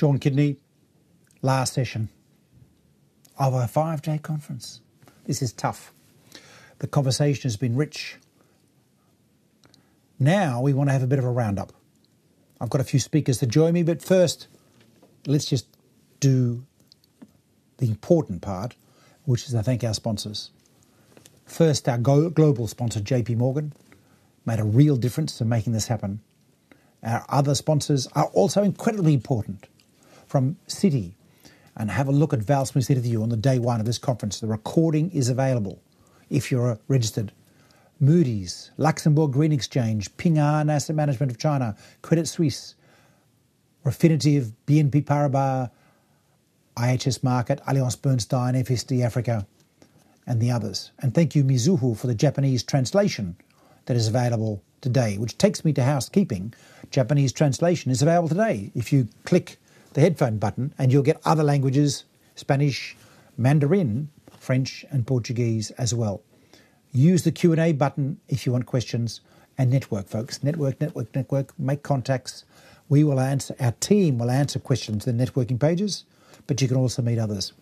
Sean Kidney, last session of a 5-day conference. This is tough. The conversation has been rich. Now we want to have a bit of a roundup. I've got a few speakers to join me, but first, let's just do the important part, which is to thank our sponsors. First, our global sponsor, JP Morgan, made a real difference in making this happen. Our other sponsors are also incredibly important. From Citi, and have a look at Val Smith's interview on the day one of this conference. The recording is available if you're registered. Moody's, Luxembourg Green Exchange, Ping An Asset Management of China, Credit Suisse, Refinitiv, BNP Paribas, IHS Markit, Allianz Bernstein, FSD Africa, and the others. And thank you, Mizuho, for the Japanese translation that is available today, which takes me to housekeeping. Japanese translation is available today. If you click the headphone button, and you'll get other languages, Spanish, Mandarin, French, and Portuguese as well. Use the Q&A button if you want questions, and network, folks. Network, make contacts. We will answer, our team will answer questions in the networking pages, but you can also meet others.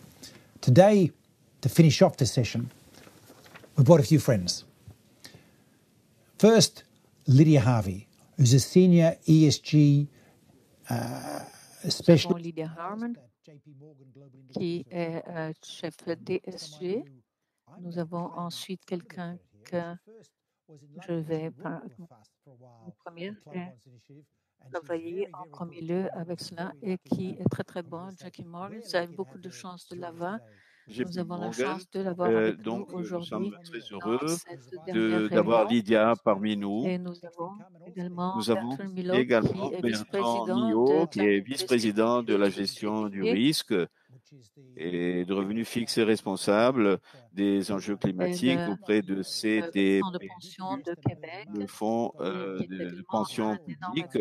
Today, to finish off this session, we've brought a few friends. First, Lydia Harvey, who's a senior ESG Nous avons Lydia Harman, qui est chef DSG. Nous avons ensuite quelqu'un que je vais travailler en premier lieu avec cela et qui est très très bon. Jackie Morgan, vous avez beaucoup de chance de l'avoir. Nous avons la chance de l'avoir avec nous aujourd'hui. Nous sommes très heureux d'avoir Lydia parmi nous. Et nous avons également Bertrand Millot, qui est vice-président de la gestion du risque et de revenus fixes et responsables des enjeux climatiques auprès de CDP, le fonds de pension publique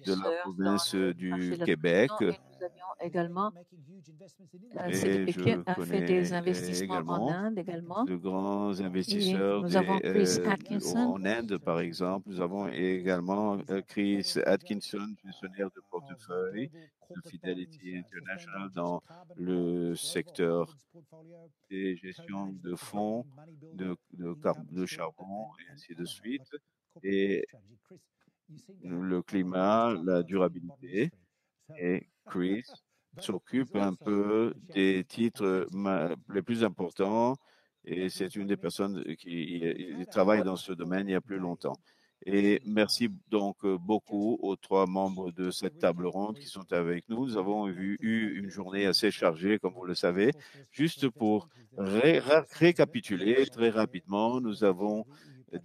de la province du Québec. Également, CDPQ a fait des investissements en Inde également. De grands investisseurs en Inde, par exemple. Nous avons également Chris Atkinson, gestionnaire de portefeuille de Fidelity International dans le secteur des gestions de fonds, de charbon et ainsi de suite. Et le climat, la durabilité. Et Chris s'occupe un peu des titres les plus importants et c'est une des personnes qui travaille dans ce domaine il y a plus longtemps. Et merci donc beaucoup aux 3 membres de cette table ronde qui sont avec nous. Nous avons eu une journée assez chargée, comme vous le savez. Juste pour récapituler très rapidement, nous avons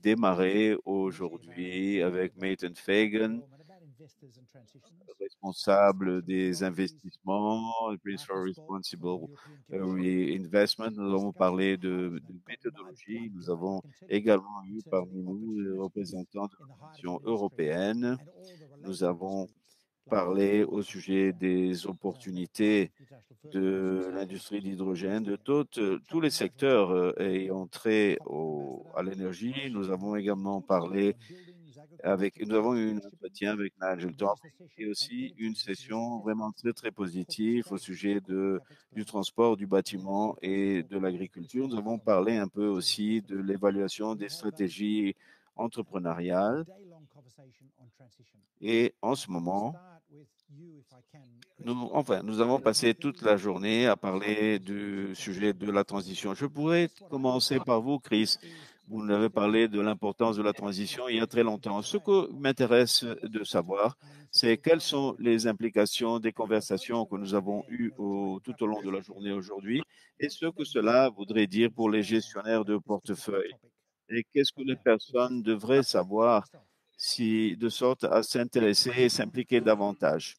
démarré aujourd'hui avec Nathan Fagan, responsable des investissements, Prince for Responsible Investment. Nous avons parlé de méthodologie. Nous avons également eu parmi nous les représentants de la Commission européenne. Nous avons parlé au sujet des opportunités de l'industrie d'hydrogène, de tous les secteurs ayant trait à l'énergie. Nous avons également parlé nous avons eu un entretien avec Nigel Top et aussi une session vraiment très, très positive au sujet du transport, du bâtiment et de l'agriculture. Nous avons parlé un peu aussi de l'évaluation des stratégies entrepreneuriales. Et en ce moment, nous avons passé toute la journée à parler du sujet de la transition. Je pourrais commencer par vous, Chris. Vous nous avez parlé de l'importance de la transition il y a très longtemps. Ce que m'intéresse de savoir, c'est quelles sont les implications des conversations que nous avons eues tout au long de la journée aujourd'hui et ce que cela voudrait dire pour les gestionnaires de portefeuille. Et qu'est-ce que les personnes devraient savoir de sorte à s'intéresser et s'impliquer davantage.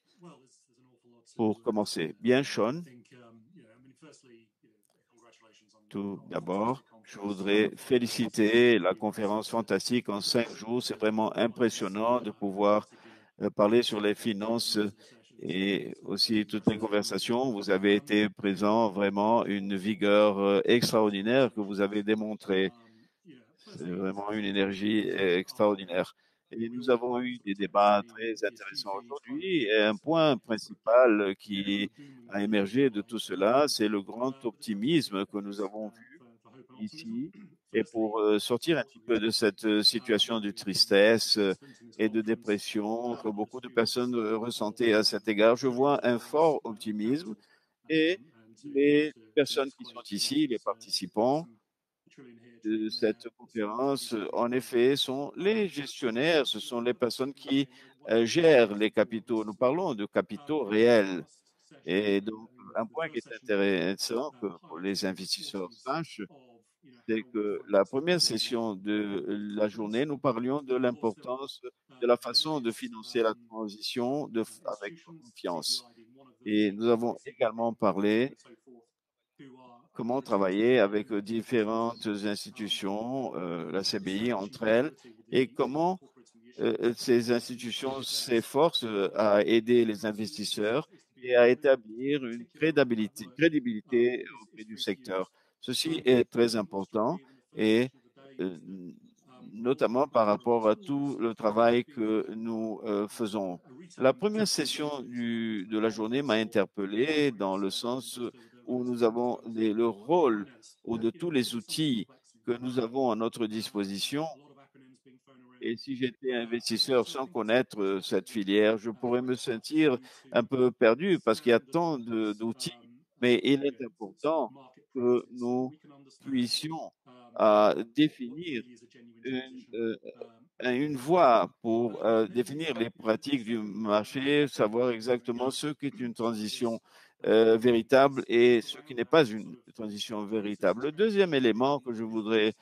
Pour commencer, bien, Sean. Tout d'abord, je voudrais féliciter la conférence fantastique en 5 jours. C'est vraiment impressionnant de pouvoir parler sur les finances et aussi toutes les conversations. Vous avez été présent, vraiment une vigueur extraordinaire que vous avez démontrée. C'est vraiment une énergie extraordinaire. Et nous avons eu des débats très intéressants aujourd'hui. Et un point principal qui a émergé de tout cela, c'est le grand optimisme que nous avons vu ici. Et pour sortir un petit peu de cette situation de tristesse et de dépression que beaucoup de personnes ressentaient à cet égard, je vois un fort optimisme et les personnes qui sont ici, les participants de cette conférence, en effet, sont les gestionnaires, ce sont les personnes qui gèrent les capitaux. Nous parlons de capitaux réels. Et donc, un point qui est intéressant que pour les investisseurs sachent, c'est que la première session de la journée, nous parlions de l'importance de la façon de financer la transition avec confiance. Et nous avons également parlé comment travailler avec différentes institutions, la CBI entre elles, et comment ces institutions s'efforcent à aider les investisseurs et à établir une crédibilité auprès du secteur. Ceci est très important et euh, notamment par rapport à tout le travail que nous faisons. La première session de la journée m'a interpellé dans le sens où nous avons le rôle ou de tous les outils que nous avons à notre disposition. Et si j'étais investisseur sans connaître cette filière, je pourrais me sentir un peu perdu parce qu'il y a tant d'outils. Mais il est important que nous puissions définir une, euh, une voie pour définir les pratiques du marché, savoir exactement ce qu'est une transition véritable et ce qui n'est pas une transition véritable. Le deuxième élément que je voudrais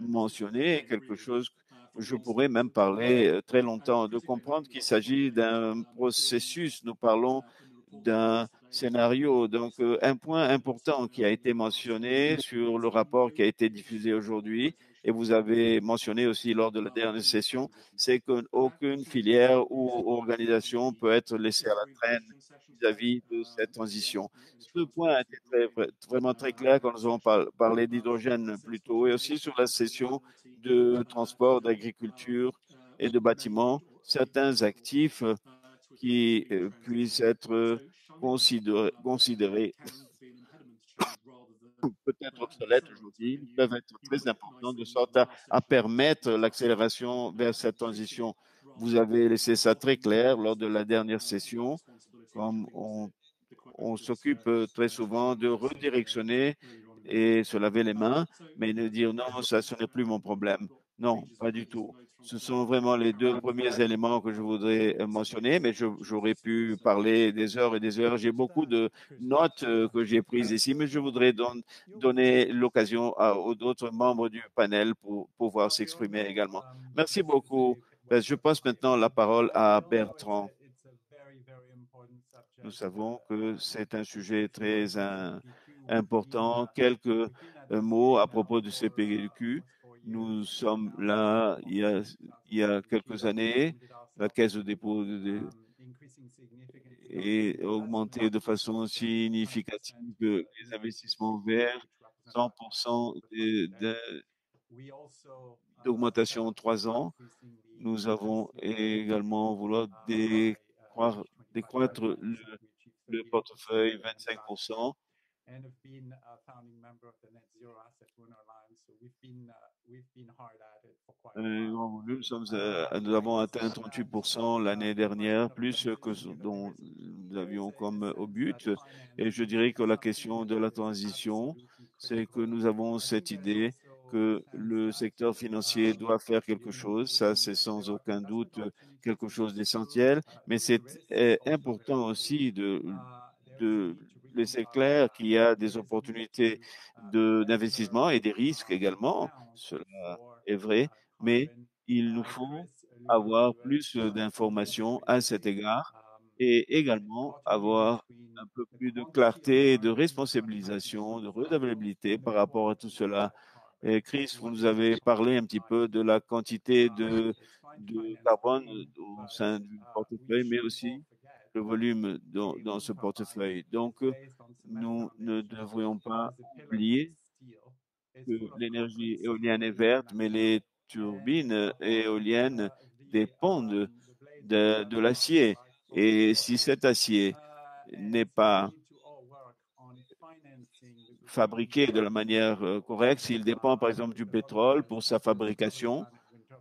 mentionner est quelque chose que je pourrais même parler très longtemps, de comprendre qu'il s'agit d'un processus. Nous parlons d'un scénario. Donc, un point important qui a été mentionné sur le rapport qui a été diffusé aujourd'hui, et vous avez mentionné aussi lors de la dernière session, c'est qu'aucune filière ou organisation peut être laissée à la traîne vis-à-vis de cette transition. Ce point a été vraiment très clair quand nous avons parlé d'hydrogène plus tôt et aussi sur la session de transport, d'agriculture et de bâtiments, certains actifs qui puissent être considérés peut-être obsolètes aujourd'hui, peuvent être très importants de sorte à permettre l'accélération vers cette transition. Vous avez laissé ça très clair lors de la dernière session, comme on s'occupe très souvent de redirectionner et se laver les mains, mais de dire non, ça, ce n'est plus mon problème. Non, pas du tout. Ce sont vraiment les deux premiers éléments que je voudrais mentionner, mais j'aurais pu parler des heures et des heures. J'ai beaucoup de notes que j'ai prises ici, mais je voudrais donner l'occasion aux autres membres du panel pour pouvoir s'exprimer également. Merci beaucoup. Je passe maintenant la parole à Bertrand. Nous savons que c'est un sujet très important. Quelques mots à propos du CPQ. Nous sommes là il y a quelques années. La caisse de dépôt est augmentée de façon significative. Les investissements verts, 100% d'augmentation en 3 ans. Nous avons également voulu décroître le portefeuille 25%. Nous avons atteint 38% l'année dernière, plus que ce dont nous avions comme au but. Et je dirais que la question de la transition, c'est que nous avons cette idée que le secteur financier doit faire quelque chose. Ça, c'est sans aucun doute quelque chose d'essentiel. Mais c'est important aussi de laisser clair qu'il y a des opportunités d'investissement et des risques également. Cela est vrai, mais il nous faut avoir plus d'informations à cet égard et également avoir un peu plus de clarté, de responsabilisation, de redevabilité par rapport à tout cela. Et Chris, vous nous avez parlé un petit peu de la quantité de carbone au sein du portefeuille, mais aussi le volume dans ce portefeuille. Donc, nous ne devrions pas oublier que l'énergie éolienne est verte, mais les turbines éoliennes dépendent de l'acier. Et si cet acier n'est pas fabriqué de la manière correcte, s'il dépend par exemple du pétrole pour sa fabrication,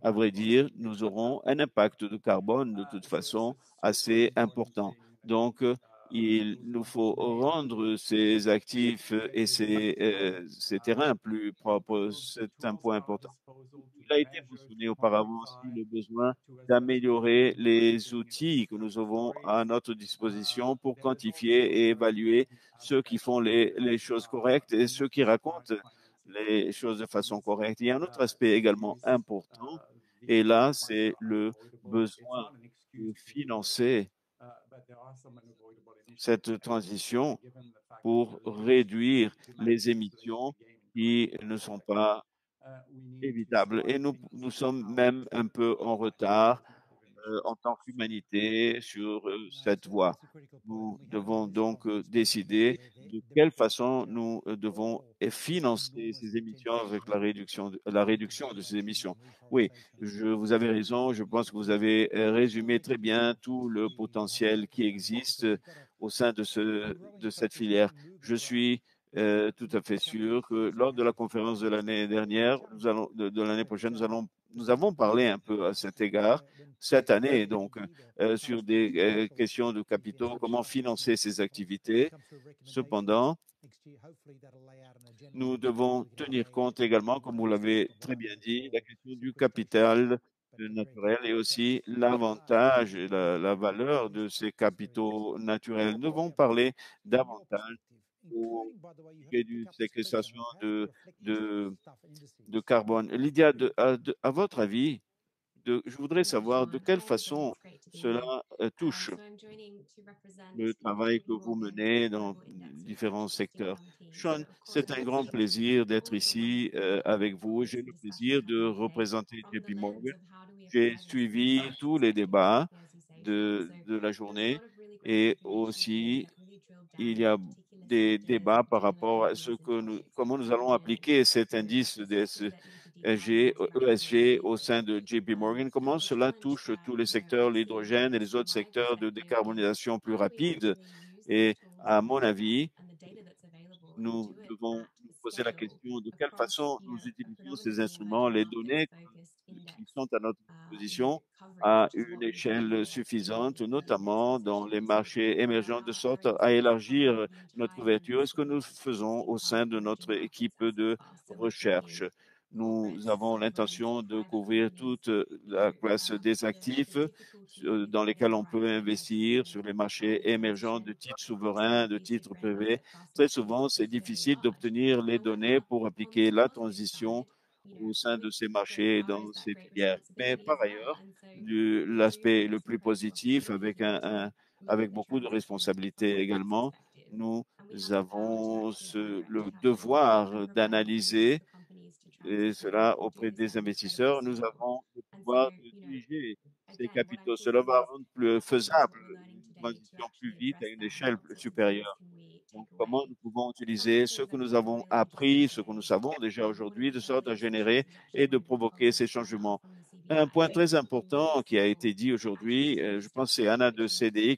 à vrai dire, nous aurons un impact de carbone de toute façon assez important. Donc, il nous faut rendre ces actifs et ces terrains plus propres. C'est un point important. Il a été mentionné auparavant aussi le besoin d'améliorer les outils que nous avons à notre disposition pour quantifier et évaluer ceux qui font les choses correctes et ceux qui racontent les choses de façon correcte. Il y a un autre aspect également important, et là, c'est le besoin de financer cette transition pour réduire les émissions qui ne sont pas évitables. Et nous sommes même un peu en retard en tant qu'humanité sur cette voie. Nous devons donc décider de quelle façon nous devons financer ces émissions avec la réduction de ces émissions. Oui, vous avez raison. Je pense que vous avez résumé très bien tout le potentiel qui existe au sein de cette filière. Je suis tout à fait sûr que lors de la conférence de l'année dernière, de l'année prochaine, nous avons parlé un peu à cet égard cette année, donc, sur des questions de capitaux, comment financer ces activités. Cependant, nous devons tenir compte également, comme vous l'avez très bien dit, la question du capital naturel et aussi l'avantage et la valeur de ces capitaux naturels. Nous devons parler davantage au sujet d'une séquestration de carbone. Lydia, à votre avis, je voudrais savoir de quelle façon cela touche le travail que vous menez dans différents secteurs. Sean, c'est un grand plaisir d'être ici avec vous. J'ai le plaisir de représenter JP Morgan. J'ai suivi tous les débats de la journée et aussi il y a des débats par rapport à comment nous allons appliquer cet indice de ESG au sein de JP Morgan, comment cela touche tous les secteurs, l'hydrogène et les autres secteurs de décarbonisation plus rapide. Et à mon avis, nous devons nous poser la question de quelle façon nous utilisons ces instruments, les données qui sont à notre disposition à une échelle suffisante, notamment dans les marchés émergents, de sorte à élargir notre couverture. Ce que nous faisons au sein de notre équipe de recherche. Nous avons l'intention de couvrir toute la classe des actifs dans lesquels on peut investir sur les marchés émergents de titres souverains, de titres privés. Très souvent, c'est difficile d'obtenir les données pour appliquer la transition au sein de ces marchés, dans ces filières. Mais par ailleurs, l'aspect le plus positif, avec beaucoup de responsabilités également, nous avons le devoir d'analyser et cela auprès des investisseurs. Nous avons le pouvoir de diriger ces capitaux. Cela va rendre plus faisable une transition plus vite à une échelle supérieure. Donc, comment nous pouvons utiliser ce que nous avons appris, ce que nous savons déjà aujourd'hui, de sorte à générer et de provoquer ces changements. Un point très important qui a été dit aujourd'hui, je pense que c'est Anna de CDI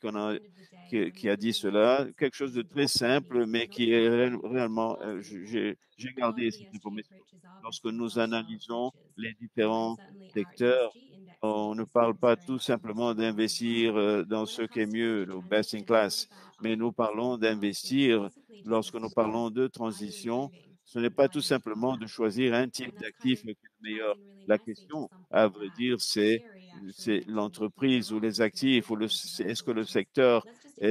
qui a dit cela, quelque chose de très simple, mais qui est réellement, j'ai gardé cette information. Lorsque nous analysons les différents secteurs, on ne parle pas tout simplement d'investir dans ce qui est mieux, le best in class, mais nous parlons d'investir. Lorsque nous parlons de transition, ce n'est pas tout simplement de choisir un type d'actif qui est le meilleur. La question, à vrai dire, c'est l'entreprise ou les actifs, est-ce que le secteur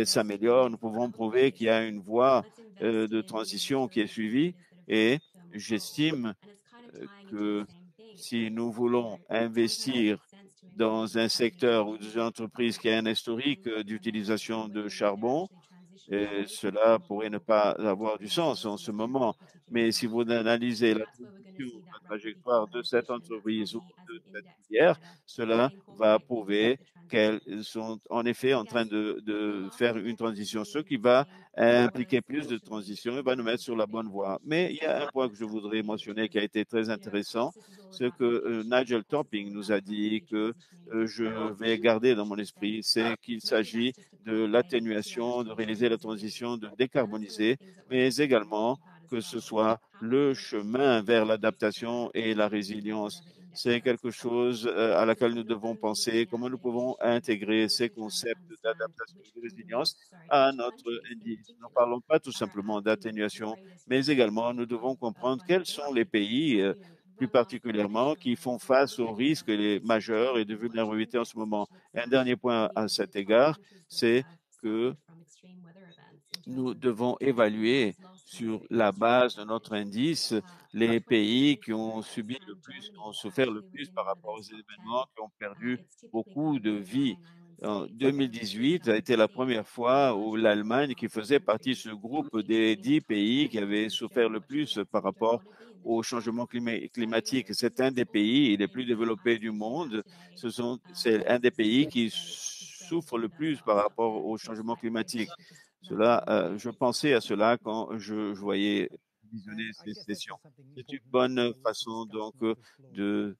s'améliore? Nous pouvons prouver qu'il y a une voie de transition qui est suivie et j'estime que si nous voulons investir dans un secteur ou dans une entreprise qui a un historique d'utilisation de charbon, cela pourrait ne pas avoir du sens en ce moment. Mais si vous analysez la trajectoire de cette entreprise ou de cette filière, cela va prouver qu'elles sont en effet en train de faire une transition, ce qui va impliquer plus de transition et va nous mettre sur la bonne voie. Mais il y a un point que je voudrais mentionner qui a été très intéressant, ce que Nigel Topping nous a dit que je vais garder dans mon esprit, c'est qu'il s'agit de l'atténuation, de réaliser la transition, de décarboniser, mais également que ce soit le chemin vers l'adaptation et la résilience. C'est quelque chose à laquelle nous devons penser, comment nous pouvons intégrer ces concepts d'adaptation et de résilience à notre indice. Nous ne parlons pas tout simplement d'atténuation, mais également nous devons comprendre quels sont les pays, plus particulièrement, qui font face aux risques les majeurs et de vulnérabilité en ce moment. Un dernier point à cet égard, c'est que nous devons évaluer sur la base de notre indice les pays qui ont subi le plus, qui ont souffert le plus par rapport aux événements, qui ont perdu beaucoup de vies. En 2018 a été la première fois où l'Allemagne, qui faisait partie de ce groupe des 10 pays qui avaient souffert le plus par rapport au changement climatique. C'est un des pays les plus développés du monde. C'est un des pays qui souffre le plus par rapport au changement climatique. Cela, je pensais à cela quand je voyais visionner ces sessions. C'est une bonne façon donc de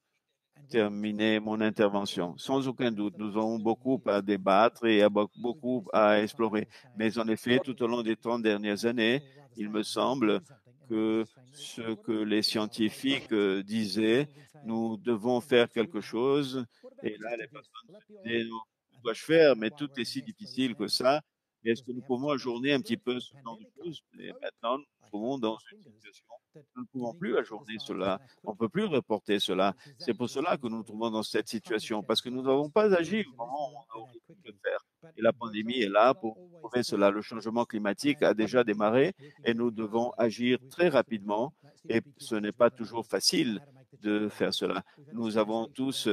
terminer mon intervention. Sans aucun doute, nous avons beaucoup à débattre et beaucoup à explorer. Mais en effet, tout au long des 30 dernières années, il me semble que ce que les scientifiques disaient, nous devons faire quelque chose. Et là, les personnes se disaient, non, que dois-je faire? Mais tout est si difficile que ça. Est-ce que nous pouvons ajourner un petit peu ce genre de choses? Et maintenant, nous nous trouvons dans une situation où nous ne pouvons plus ajourner cela. On ne peut plus reporter cela. C'est pour cela que nous nous trouvons dans cette situation, parce que nous n'avons pas agi au moment où on aurait pu le faire. Et la pandémie est là pour prouver cela. Le changement climatique a déjà démarré et nous devons agir très rapidement. Et ce n'est pas toujours facile de faire cela. Nous avons tous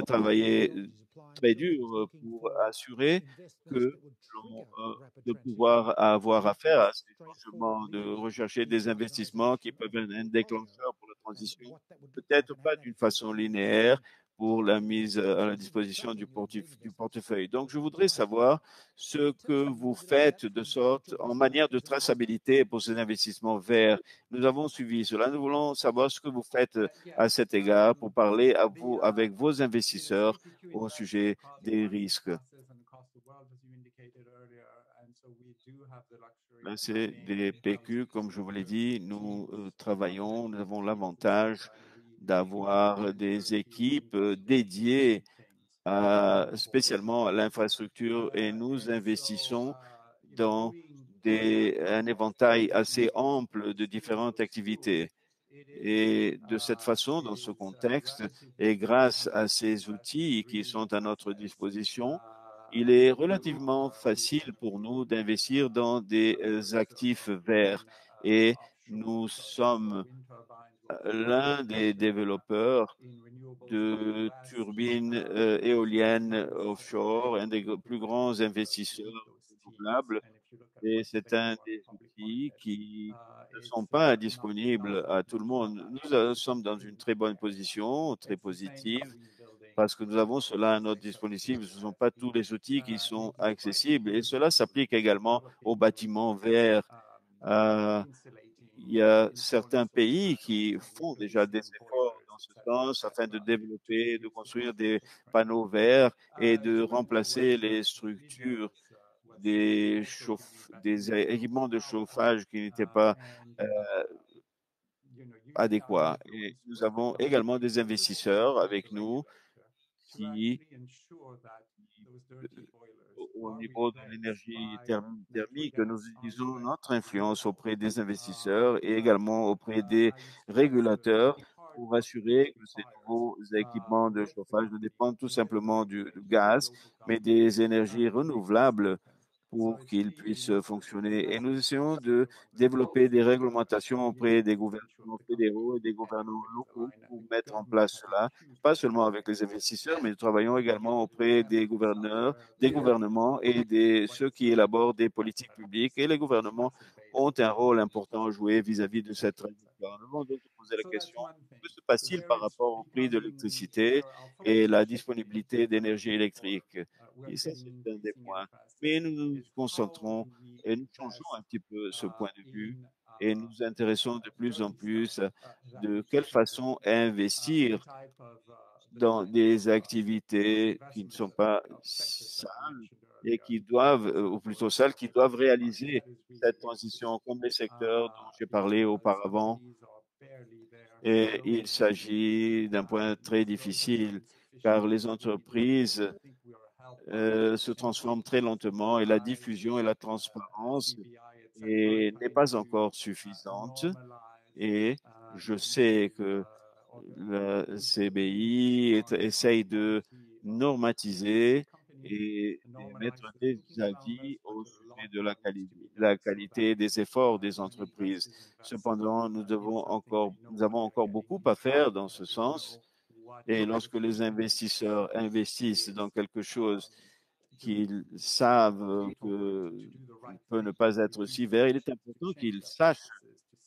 travaillé très dur pour assurer que de pouvoir avoir affaire à ces changements, de rechercher des investissements qui peuvent être un déclencheur pour la transition, peut-être pas d'une façon linéaire pour la mise à la disposition du portefeuille. Donc, je voudrais savoir ce que vous faites de sorte en manière de traçabilité pour ces investissements verts. Nous avons suivi cela. Nous voulons savoir ce que vous faites à cet égard pour parler à vous, avec vos investisseurs au sujet des risques. Là, c'est des PQ, comme je vous l'ai dit, nous travaillons, nous avons l'avantage d'avoir des équipes dédiées spécialement à l'infrastructure et nous investissons dans un éventail assez ample de différentes activités. Et de cette façon, dans ce contexte, et grâce à ces outils qui sont à notre disposition, il est relativement facile pour nous d'investir dans des actifs verts. Et nous sommes l'un des développeurs de turbines éoliennes offshore, un des plus grands investisseurs renouvelables. Et c'est un des outils qui ne sont pas disponibles à tout le monde. Nous sommes dans une très bonne position, très positive, parce que nous avons cela à notre disposition. Ce ne sont pas tous les outils qui sont accessibles. Et cela s'applique également aux bâtiments verts. Il y a certains pays qui font déjà des efforts dans ce sens afin de développer, de construire des panneaux verts et de remplacer les structures des équipements de chauffage qui n'étaient pas adéquats. Et nous avons également des investisseurs avec nous qui, au niveau de l'énergie thermique, nous utilisons notre influence auprès des investisseurs et également auprès des régulateurs pour assurer que ces nouveaux équipements de chauffage ne dépendent tout simplement du gaz, mais des énergies renouvelables pour qu'ils puissent fonctionner. Et nous essayons de développer des réglementations auprès des gouvernements fédéraux et des gouvernements locaux pour mettre en place cela, pas seulement avec les investisseurs, mais nous travaillons également auprès des gouverneurs, des gouvernements et ceux qui élaborent des politiques publiques. Et les gouvernements ont un rôle important à jouer vis-à-vis de cette trajectoire. Nous avons donc posé la question, que se passe-t-il par rapport au prix de l'électricité et la disponibilité d'énergie électrique? Et ça, c'est un des points. Mais nous nous concentrons et nous changeons un petit peu ce point de vue et nous nous intéressons de plus en plus de quelle façon investir dans des activités qui ne sont pas sales et qui doivent, ou plutôt sales, qui doivent réaliser cette transition, comme les secteurs dont j'ai parlé auparavant. Et il s'agit d'un point très difficile, car les entreprises se transforment très lentement et la diffusion et la transparence n'est pas encore suffisante. Et je sais que le CBI essaye de normatiser et mettre des avis au sujet de la qualité des efforts des entreprises. Cependant, nous avons encore beaucoup à faire dans ce sens. Et lorsque les investisseurs investissent dans quelque chose qu'ils savent que peut ne pas être si vert, il est important qu'ils sachent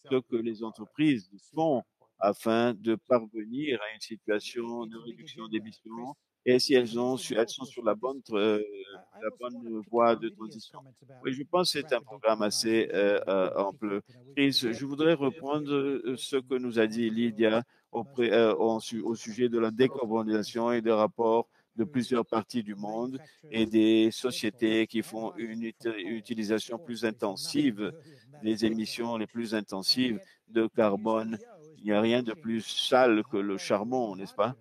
ce que les entreprises font afin de parvenir à une situation de réduction d'émissions et si elles sont sur la bonne voie de transition. Oui, je pense que c'est un programme assez ample. Chris, je voudrais reprendre ce que nous a dit Lydia au sujet de la décarbonisation et des rapports de plusieurs parties du monde et des sociétés qui font une utilisation plus intensive des émissions les plus intensives de carbone. Il n'y a rien de plus sale que le charbon, n'est-ce pas?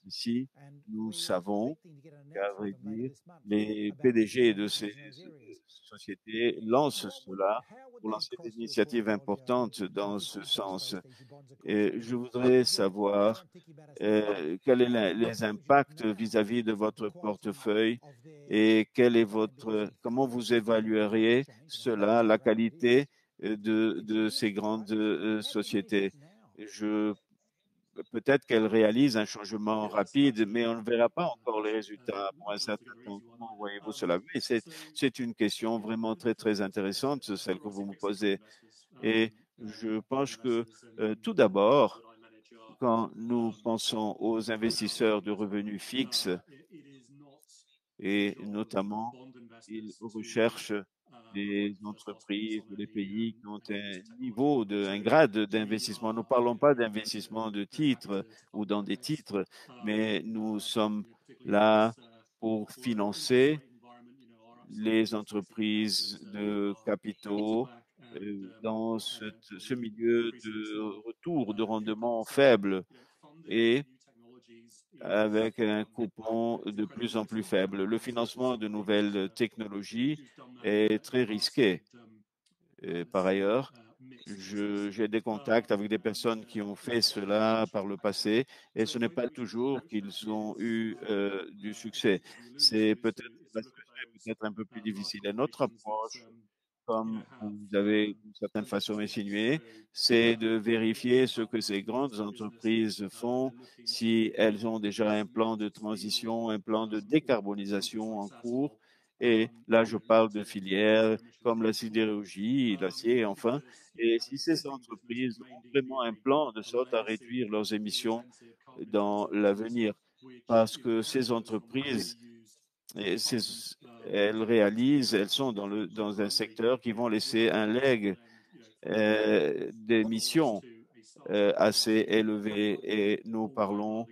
Ici, nous savons qu'à vrai dire, les PDG de ces sociétés lancent cela pour lancer des initiatives importantes dans ce sens. Et je voudrais savoir quels sont les impacts vis-à-vis de votre portefeuille et comment vous évalueriez cela, la qualité de ces grandes sociétés. Peut-être qu'elles réalisent un changement rapide, mais on ne verra pas encore les résultats pour un certain temps. Comment voyez-vous cela? Oui, c'est une question vraiment très, très intéressante, celle que vous me posez. Et je pense que tout d'abord, quand nous pensons aux investisseurs de revenus fixes et notamment ils recherchent des entreprises ou des pays qui ont un grade d'investissement. Nous ne parlons pas d'investissement de titres ou dans des titres, mais nous sommes là pour financer les entreprises de capitaux dans ce milieu de retour de rendement faible et avec un coupon de plus en plus faible. Le financement de nouvelles technologies est très risqué. Et par ailleurs, j'ai des contacts avec des personnes qui ont fait cela par le passé et ce n'est pas toujours qu'ils ont eu du succès. C'est peut-être la situation est peut-être un peu plus difficile. Et notre approche comme vous avez d'une certaine façon insinué, c'est de vérifier ce que ces grandes entreprises font, si elles ont déjà un plan de transition, un plan de décarbonisation en cours. Et là, je parle de filières comme la sidérurgie, l'acier, enfin. Et si ces entreprises ont vraiment un plan de sorte à réduire leurs émissions dans l'avenir, parce que ces entreprises et elles sont dans un secteur qui vont laisser un leg d'émissions assez élevé et nous parlons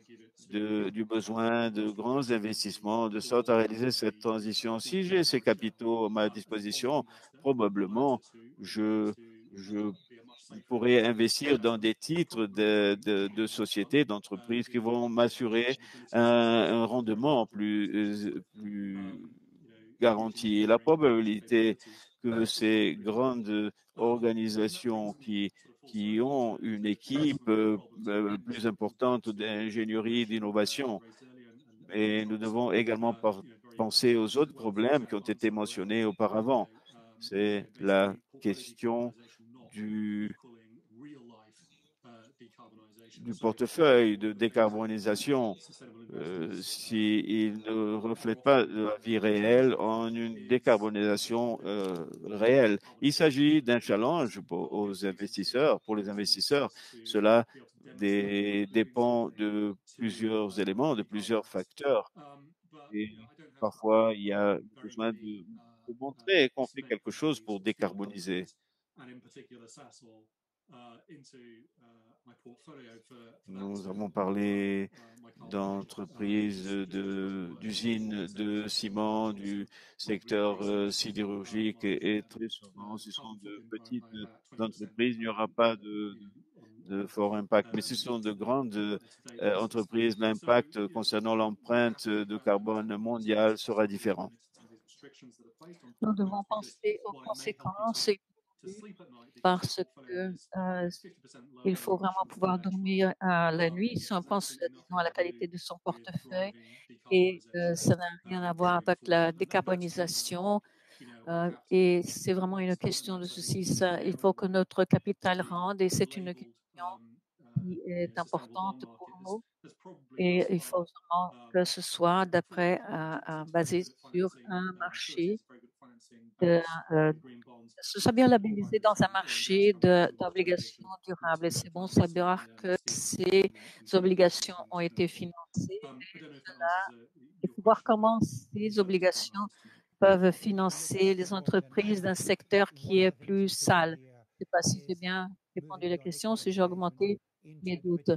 du besoin de grands investissements de sorte à réaliser cette transition. Si j'ai ces capitaux à ma disposition, probablement je pourrais investir dans des titres de sociétés, d'entreprises qui vont m'assurer un rendement plus garanti. Et la probabilité que ces grandes organisations qui ont une équipe plus importante d'ingénierie, d'innovation, et nous devons également penser aux autres problèmes qui ont été mentionnés auparavant. C'est la question du portefeuille de décarbonisation s'il ne reflète pas la vie réelle en une décarbonisation réelle. Il s'agit d'un challenge pour les investisseurs. Cela dépend de plusieurs éléments, de plusieurs facteurs. Et parfois, il y a besoin de montrer qu'on fait quelque chose pour décarboniser. Nous avons parlé d'entreprises, d'usines de ciment, du secteur sidérurgique et très souvent, ce sont de petites entreprises. Il n'y aura pas de fort impact, mais ce sont de grandes entreprises. L'impact concernant l'empreinte de carbone mondiale sera différent. Nous devons penser aux conséquences parce que il faut vraiment pouvoir dormir la nuit. Si on pense disons, à la qualité de son portefeuille et ça n'a rien à voir avec la décarbonisation. Et c'est vraiment une question de ceci. Il faut que notre capital rende et c'est une question qui est importante pour nous. Et il faut vraiment que ce soit basé sur un marché ce soit bien labellisé dans un marché d'obligations durables. Et c'est bon de savoir que ces obligations ont été financées. Il faut voir comment ces obligations peuvent financer les entreprises d'un secteur qui est plus sale. Je ne sais pas si j'ai bien répondu à la question, si j'ai augmenté mes doutes.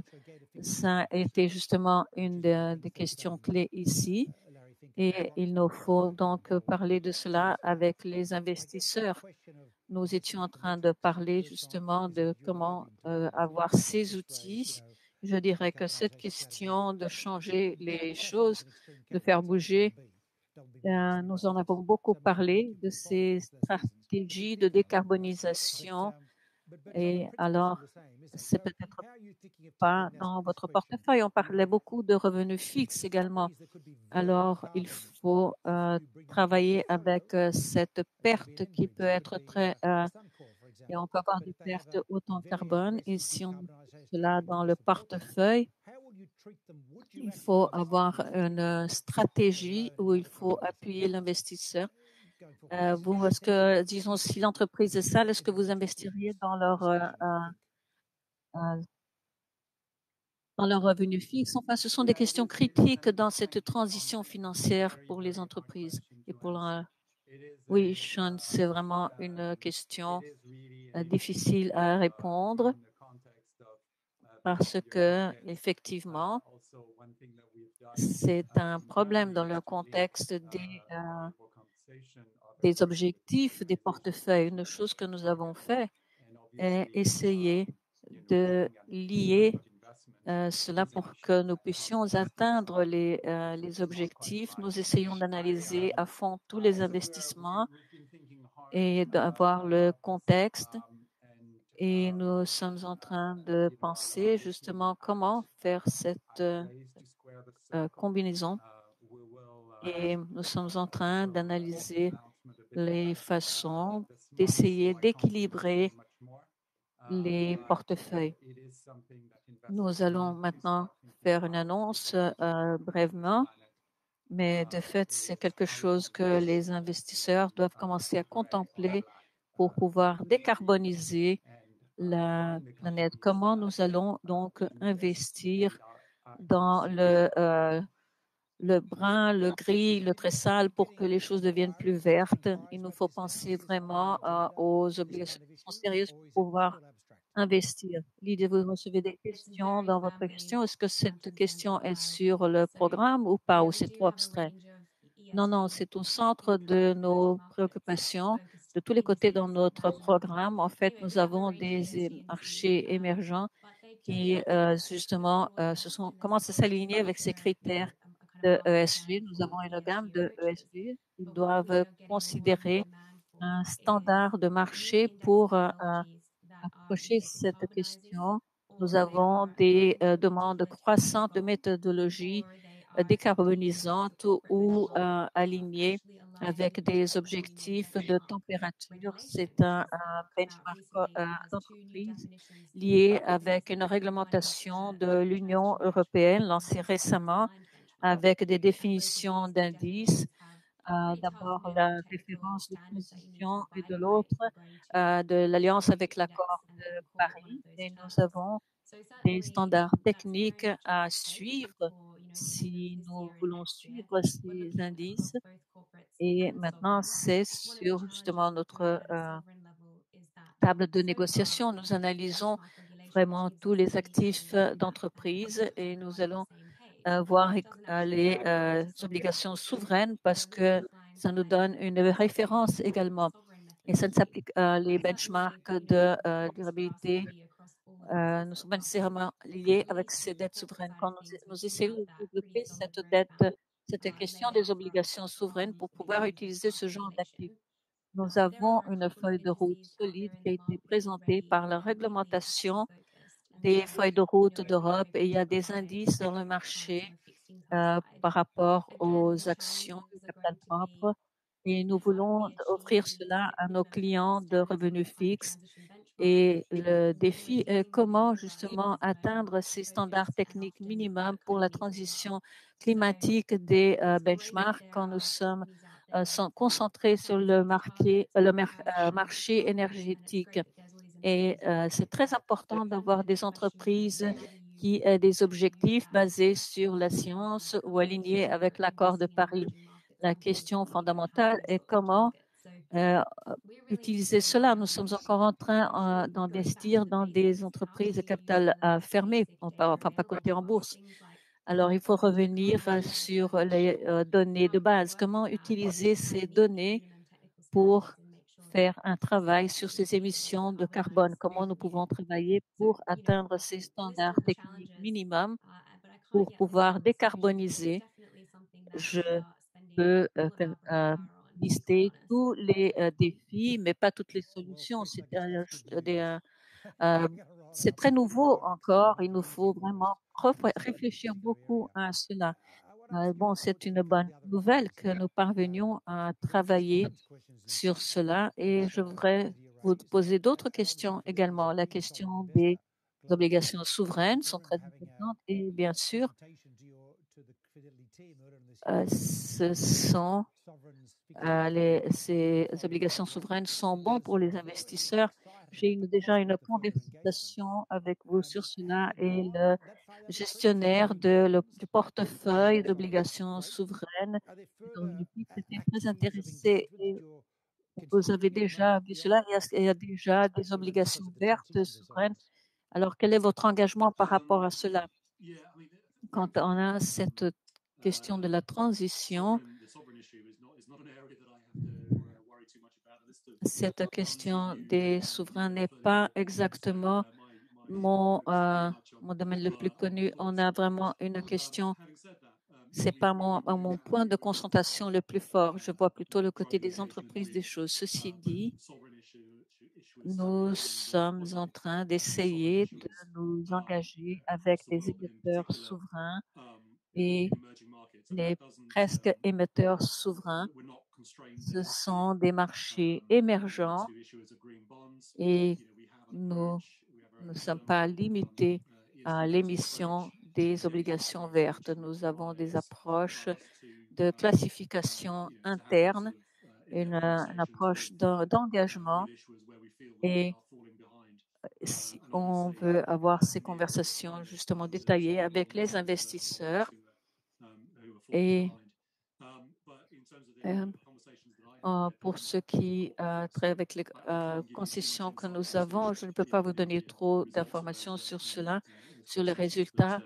Ça a été justement une des questions clés ici. Et il nous faut donc parler de cela avec les investisseurs. Nous étions en train de parler justement de comment avoir ces outils. Je dirais que cette question de changer les choses, de faire bouger, nous en avons beaucoup parlé de ces stratégies de décarbonisation. Et alors, c'est peut-être pas dans votre portefeuille. On parlait beaucoup de revenus fixes également. Alors, il faut travailler avec cette perte qui peut être très... et on peut avoir des pertes hautes en carbone. Et si on met cela dans le portefeuille, il faut avoir une stratégie où il faut appuyer l'investisseur. Vous, est-ce que, disons, si l'entreprise est sale, est-ce que vous investiriez dans leur revenus fixes? Enfin, ce sont des questions critiques dans cette transition financière pour les entreprises. Et pour oui, Sean, c'est vraiment une question difficile à répondre parce que, effectivement, c'est un problème dans le contexte des objectifs des portefeuilles. Une chose que nous avons fait est essayer de lier cela pour que nous puissions atteindre les objectifs. Nous essayons d'analyser à fond tous les investissements et d'avoir le contexte. Et nous sommes en train de penser justement comment faire cette combinaison. Et nous sommes en train d'analyser les façons d'essayer d'équilibrer les portefeuilles. Nous allons maintenant faire une annonce brièvement, mais de fait, c'est quelque chose que les investisseurs doivent commencer à contempler pour pouvoir décarboniser la planète. Comment nous allons donc investir dans le brun, le gris, le très sale pour que les choses deviennent plus vertes. Il nous faut penser vraiment aux obligations sérieuses pour pouvoir investir. L'idée, vous recevez des questions dans votre question. Est-ce que cette question est sur le programme ou pas, ou c'est trop abstrait? Non, non, c'est au centre de nos préoccupations de tous les côtés dans notre programme. En fait, nous avons des marchés émergents qui, justement, commencent à s'aligner avec ces critères de ESG. Nous avons une gamme de ESG. Ils doivent considérer un standard de marché pour approcher cette question. Nous avons des demandes croissantes de méthodologies décarbonisantes ou alignées avec des objectifs de température. C'est un benchmark d'entreprise lié avec une réglementation de l'Union européenne lancée récemment avec des définitions d'indices. D'abord la référence de transition et de l'autre de l'alliance avec l'accord de Paris. Et nous avons des standards techniques à suivre si nous voulons suivre ces indices. Et maintenant, c'est sur justement notre table de négociation. Nous analysons vraiment tous les actifs d'entreprise et nous allons voir les obligations souveraines parce que ça nous donne une référence également. Et ça ne s'applique les benchmarks de durabilité ne sont pas nécessairement liés avec ces dettes souveraines. Quand nous essayons de développer cette question des obligations souveraines pour pouvoir utiliser ce genre d'actifs. Nous avons une feuille de route solide qui a été présentée par la réglementation des feuilles de route d'Europe et il y a des indices dans le marché par rapport aux actions de capital propre et nous voulons offrir cela à nos clients de revenus fixes. Et le défi est comment justement atteindre ces standards techniques minimums pour la transition climatique des benchmarks quand nous sommes concentrés sur le marché énergétique. Et c'est très important d'avoir des entreprises qui aient des objectifs basés sur la science ou alignés avec l'accord de Paris. La question fondamentale est comment utiliser cela. Nous sommes encore en train d'investir dans des entreprises de capital fermé, enfin pas cotées en bourse. Alors, il faut revenir sur les données de base. Comment utiliser ces données pour faire un travail sur ces émissions de carbone? Comment nous pouvons travailler pour atteindre ces standards techniques minimums pour pouvoir décarboniser? Je peux lister tous les défis, mais pas toutes les solutions. C'est très nouveau encore. Il nous faut vraiment réfléchir beaucoup à cela. Bon, c'est une bonne nouvelle que nous parvenions à travailler sur cela et je voudrais vous poser d'autres questions également. La question des obligations souveraines sont très importantes et bien sûr, ces obligations souveraines sont bons pour les investisseurs. J'ai déjà une conversation avec vous sur cela et le gestionnaire du portefeuille d'obligations souveraines était très intéressé. Et vous avez déjà vu cela, il y a déjà des obligations vertes souveraines. Alors, quel est votre engagement par rapport à cela? Quand on a cette question de la transition, cette question des souverains n'est pas exactement mon domaine le plus connu. On a vraiment une question, c'est pas mon point de concentration le plus fort. Je vois plutôt le côté des entreprises des choses. Ceci dit, nous sommes en train d'essayer de nous engager avec des émetteurs souverains et les presque émetteurs souverains. Ce sont des marchés émergents et nous ne sommes pas limités à l'émission des obligations vertes. Nous avons des approches de classification interne, une approche d'engagement et si on veut avoir ces conversations justement détaillées avec les investisseurs et pour ce qui traite avec les concessions que nous avons, je ne peux pas vous donner trop d'informations sur cela, sur les résultats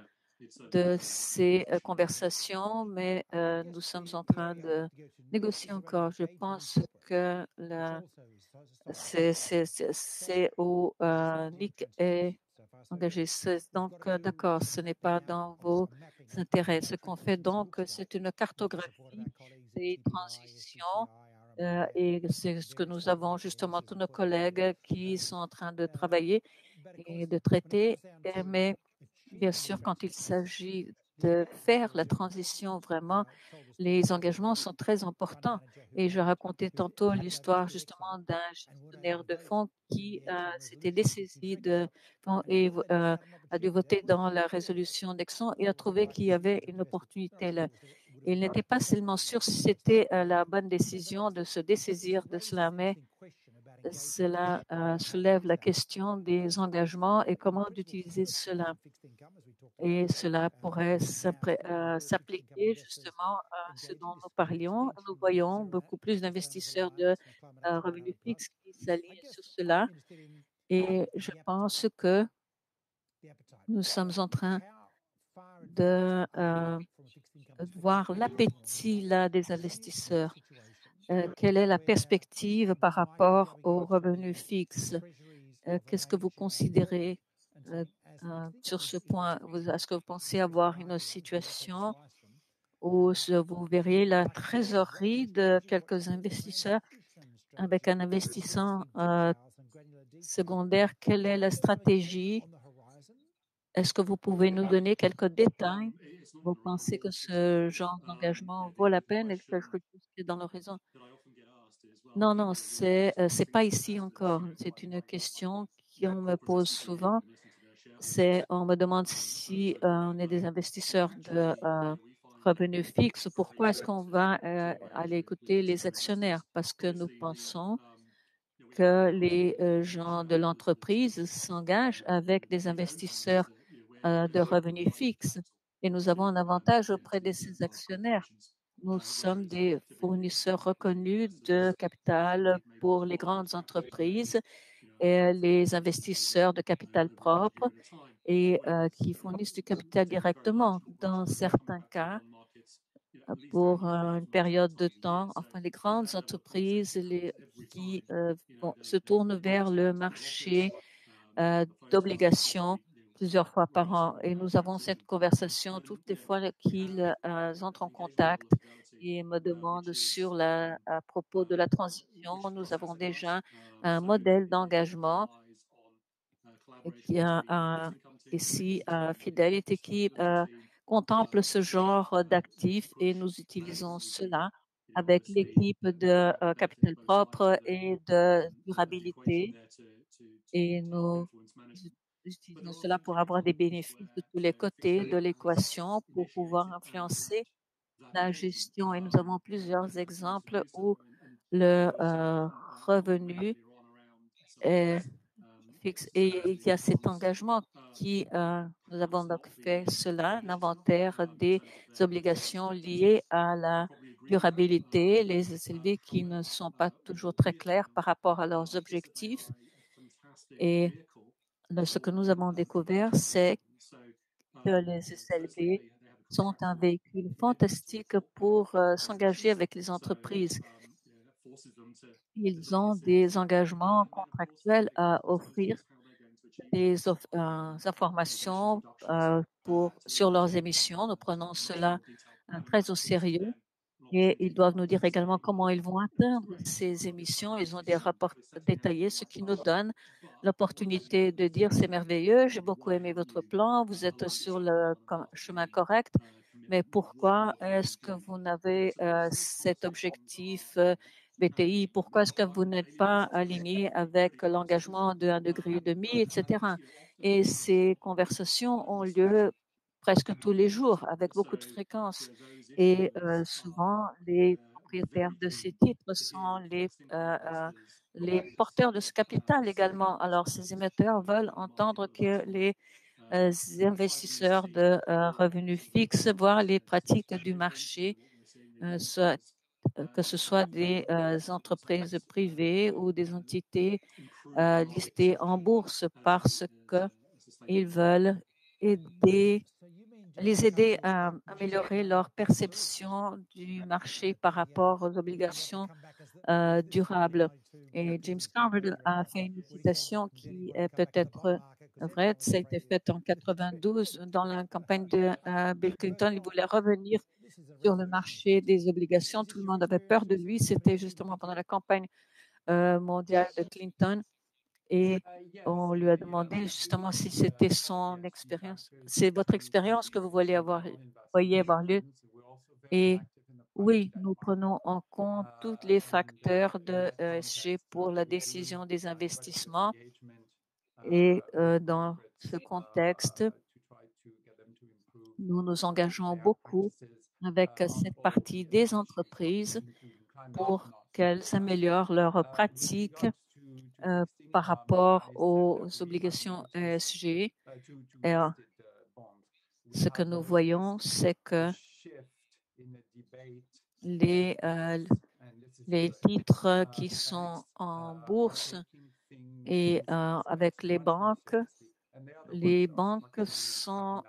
de ces conversations, mais nous sommes en train de négocier encore. Je pense que c'est au NIC est engagé. Donc, d'accord, ce n'est pas dans vos intérêts. Ce qu'on fait donc, c'est une cartographie des transitions et c'est ce que nous avons justement tous nos collègues qui sont en train de travailler et de traiter. Mais bien sûr, quand il s'agit de faire la transition vraiment. Les engagements sont très importants et je racontais tantôt l'histoire justement d'un gestionnaire de fonds qui s'était dessaisi de fonds et a dû voter dans la résolution d'Exxon et a trouvé qu'il y avait une opportunité là. Il n'était pas seulement sûr si c'était la bonne décision de se dessaisir de cela, mais cela soulève la question des engagements et comment d'utiliser cela. Et cela pourrait s'appliquer justement à ce dont nous parlions. Nous voyons beaucoup plus d'investisseurs de revenus fixes qui s'alignent sur cela. Et je pense que nous sommes en train de voir l'appétit là des investisseurs. Quelle est la perspective par rapport aux revenus fixes? Qu'est-ce que vous considérez sur ce point? Est-ce que vous pensez avoir une situation où vous verriez la trésorerie de quelques investisseurs avec un investissement secondaire? Quelle est la stratégie? Est-ce que vous pouvez nous donner quelques détails? Vous pensez que ce genre d'engagement vaut la peine et quelque chose qui est dans l'horizon? Non, non, c'est pas ici encore. C'est une question qu'on me pose souvent. On me demande si on est des investisseurs de revenus fixes. Pourquoi est-ce qu'on va aller écouter les actionnaires? Parce que nous pensons que les gens de l'entreprise s'engagent avec des investisseurs de revenus fixes et nous avons un avantage auprès de ces actionnaires. Nous sommes des fournisseurs reconnus de capital pour les grandes entreprises et les investisseurs de capital propre et qui fournissent du capital directement. Dans certains cas, pour une période de temps, enfin les grandes entreprises qui se tournent vers le marché d'obligations plusieurs fois par an. Et nous avons cette conversation toutes les fois qu'ils entrent en contact et me demandent à propos de la transition. Nous avons déjà un modèle d'engagement qui a ici Fidelity qui contemple ce genre d'actifs et nous utilisons cela avec l'équipe de capital propre et de durabilité et nous utilisons cela pour avoir des bénéfices de tous les côtés de l'équation pour pouvoir influencer la gestion. Et nous avons plusieurs exemples où le revenu est fixe et il y a cet engagement qui, nous avons donc fait cela, l'inventaire des obligations liées à la durabilité, les SLB qui ne sont pas toujours très clairs par rapport à leurs objectifs. Et ce que nous avons découvert, c'est que les SLB sont un véhicule fantastique pour s'engager avec les entreprises. Ils ont des engagements contractuels à offrir des informations sur leurs émissions. Nous prenons cela très au sérieux et ils doivent nous dire également comment ils vont atteindre ces émissions. Ils ont des rapports détaillés, ce qui nous donne l'opportunité de dire c'est merveilleux, j'ai beaucoup aimé votre plan, vous êtes sur le chemin correct, mais pourquoi est-ce que vous n'avez cet objectif BTI? Pourquoi est-ce que vous n'êtes pas aligné avec l'engagement de 1,5 degré, etc. Et ces conversations ont lieu presque tous les jours, avec beaucoup de fréquence. Et souvent, les propriétaires de ces titres sont les porteurs de ce capital également. Alors, ces émetteurs veulent entendre que les investisseurs de revenus fixes, voient les pratiques du marché, que ce soit des entreprises privées ou des entités listées en bourse, parce qu'ils veulent les aider à améliorer leur perception du marché par rapport aux obligations durables. Et James Carville a fait une citation qui est peut-être vraie. Ça a été fait en 92 dans la campagne de Bill Clinton. Il voulait revenir sur le marché des obligations. Tout le monde avait peur de lui. C'était justement pendant la campagne mondiale de Clinton. et on lui a demandé justement si c'était son expérience. C'est votre expérience que vous voyez avoir lieu. Et oui, nous prenons en compte tous les facteurs de ESG pour la décision des investissements. Et dans ce contexte, nous nous engageons beaucoup avec cette partie des entreprises pour qu'elles améliorent leurs pratiques par rapport aux obligations ESG. Et ce que nous voyons, c'est que les titres qui sont en bourse et avec les banques sont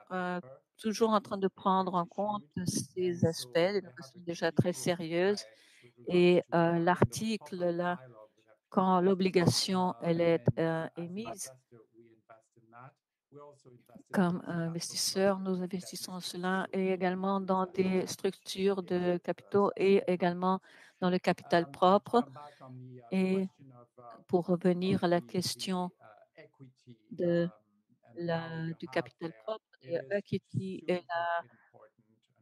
toujours en train de prendre en compte ces aspects de façon déjà très sérieuse. Et l'article, là, quand l'obligation elle est émise, comme investisseurs, nous investissons en cela et également dans des structures de capitaux et également dans le capital propre. Et pour revenir à la question du capital propre, de equity et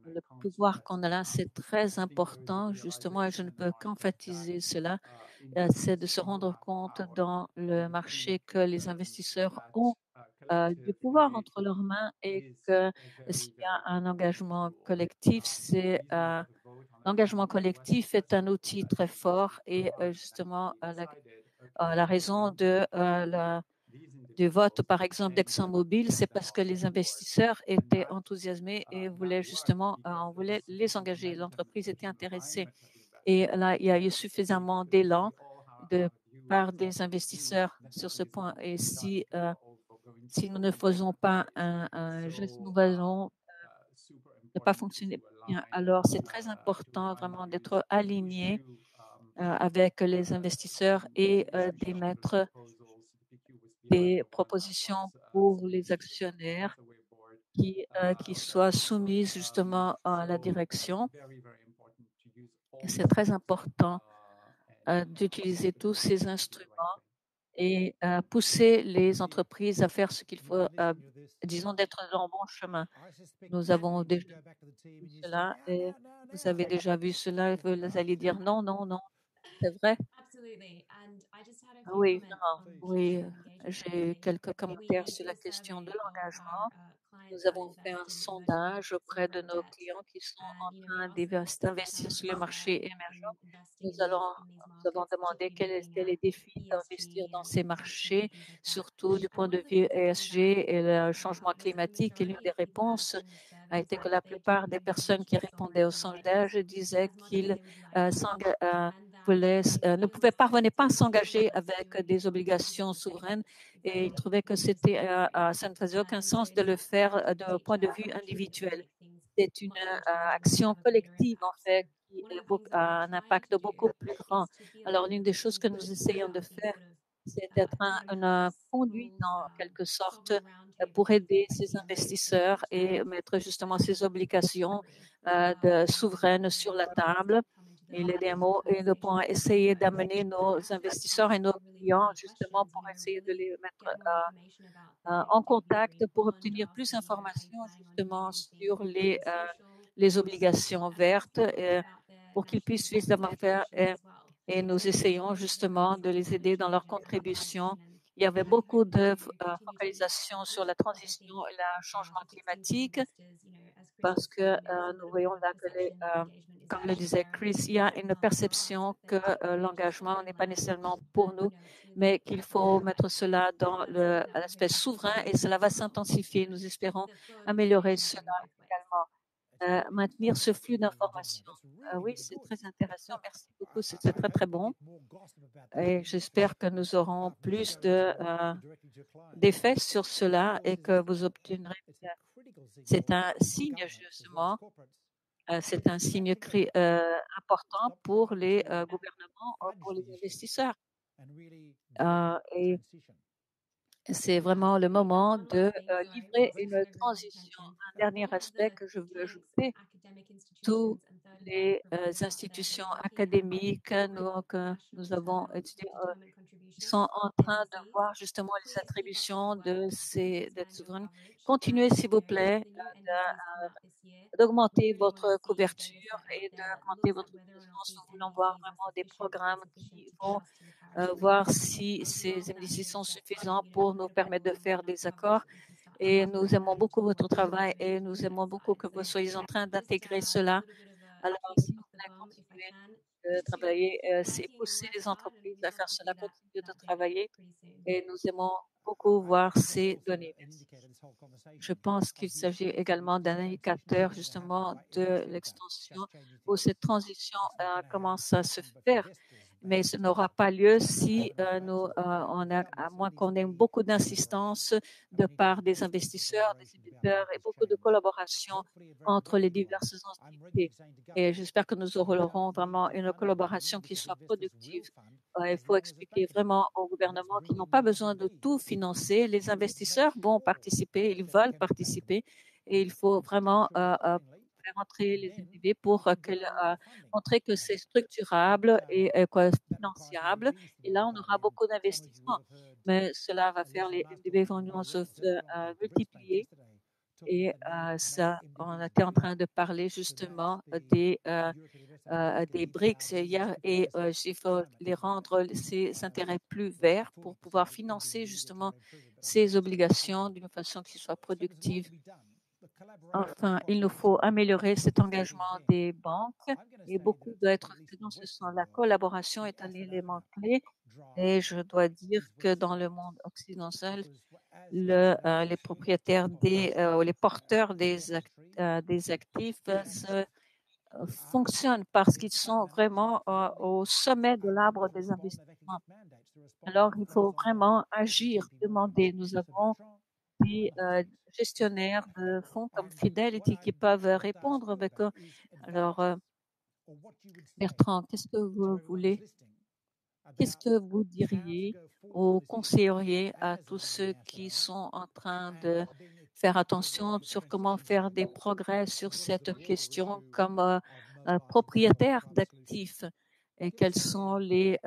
le pouvoir qu'on a là, c'est très important, justement, et je ne peux qu'emphasiser cela, c'est de se rendre compte dans le marché que les investisseurs ont du pouvoir entre leurs mains et que s'il y a un engagement collectif, l'engagement collectif est un outil très fort et justement la raison du vote, par exemple, d'ExxonMobil, c'est parce que les investisseurs étaient enthousiasmés et voulaient justement, on voulait les engager. L'entreprise était intéressée. Et là, il y a eu suffisamment d'élan de part des investisseurs sur ce point. Et si nous ne faisons pas un geste, nous allons ne pas fonctionner bien. Alors, c'est très important vraiment d'être aligné avec les investisseurs et d'émettre des propositions pour les actionnaires qui soient soumises justement à la direction. Et c'est très important d'utiliser tous ces instruments et pousser les entreprises à faire ce qu'il faut, disons, d'être dans le bon chemin. Nous avons déjà vu cela et vous avez déjà vu cela. Vous allez dire non, non, non, c'est vrai. Oui, vraiment. Oui, j'ai quelques commentaires sur la question de l'engagement. Nous avons fait un sondage auprès de nos clients qui sont en train d'investir sur le marché émergent. Nous avons demandé quels étaient les défis d'investir dans ces marchés, surtout du point de vue ESG et le changement climatique. Et l'une des réponses a été que la plupart des personnes qui répondaient au sondage disaient qu'ils ne pouvaient pas, venaient pas s'engager avec des obligations souveraines et ils trouvaient que ça ne faisait aucun sens de le faire d'un point de vue individuel. C'est une action collective, en fait, qui a un impact beaucoup plus grand. Alors, l'une des choses que nous essayons de faire, c'est d'être un conduit, en quelque sorte, pour aider ces investisseurs et mettre justement ces obligations souveraines sur la table et les démos et pour essayer d'amener nos investisseurs et nos clients justement pour essayer de les mettre en contact pour obtenir plus d'informations justement sur les obligations vertes pour qu'ils puissent justement faire et nous essayons justement de les aider dans leur contribution. Il y avait beaucoup de focalisation sur la transition et le changement climatique parce que nous voyons là que comme le disait Chris, il y a une perception que l'engagement n'est pas nécessairement pour nous, mais qu'il faut mettre cela dans l'aspect souverain et cela va s'intensifier. Nous espérons améliorer cela également. Maintenir ce flux d'informations. Oui, c'est très intéressant. Merci beaucoup. C'était très, très bon. Et j'espère que nous aurons plus d'effets sur cela et que vous obtiendrez. C'est un signe, justement. C'est un signe important pour les gouvernements, pour les investisseurs. Et c'est vraiment le moment de livrer une transition. Un dernier aspect que je veux ajouter, toutes les institutions académiques, nous avons étudié sont en train de voir justement les attributions de ces dettes souveraines. Continuez, s'il vous plaît, d'augmenter votre couverture et d'augmenter votre puissance. Nous voulons voir vraiment des programmes qui vont voir si ces indices sont suffisants pour nous permettre de faire des accords. Et nous aimons beaucoup votre travail et nous aimons beaucoup que vous soyez en train d'intégrer cela. Alors, s'il vous plaît, continuez de travailler, c'est pousser les entreprises à faire cela, continuer de travailler et nous aimons beaucoup voir ces données. Merci. Je pense qu'il s'agit également d'un indicateur justement de l'extension où cette transition commence à se faire, mais ce n'aura pas lieu si à moins qu'on ait beaucoup d'insistance de part des investisseurs, des éditeurs et beaucoup de collaboration entre les diverses entités. Et j'espère que nous aurons vraiment une collaboration qui soit productive. Il faut expliquer vraiment au gouvernement qu'ils n'ont pas besoin de tout financer. Les investisseurs vont participer, ils veulent participer et il faut vraiment faire entrer les MDB pour montrer que c'est structurable et finançable. Et là, on aura beaucoup d'investissements. Mais cela va faire les MDB vont se multiplier. Et ça, on était en train de parler justement des BRICS hier et il faut les rendre ces intérêts plus verts pour pouvoir financer justement ces obligations d'une façon qui soit productive. Enfin, il nous faut améliorer cet engagement des banques et beaucoup doit être fait dans ce sens. La collaboration est un élément clé et je dois dire que dans le monde occidental, les propriétaires les porteurs des actifs fonctionnent parce qu'ils sont vraiment au sommet de l'arbre des investissements. Alors, il faut vraiment agir, demander. Nous avons des gestionnaires de fonds comme Fidelity qui peuvent répondre avec eux. Alors, Bertrand, qu'est-ce que vous voulez? Qu'est-ce que vous diriez ou conseilleriez à tous ceux qui sont en train de faire attention sur comment faire des progrès sur cette question comme propriétaire d'actifs et quels sont les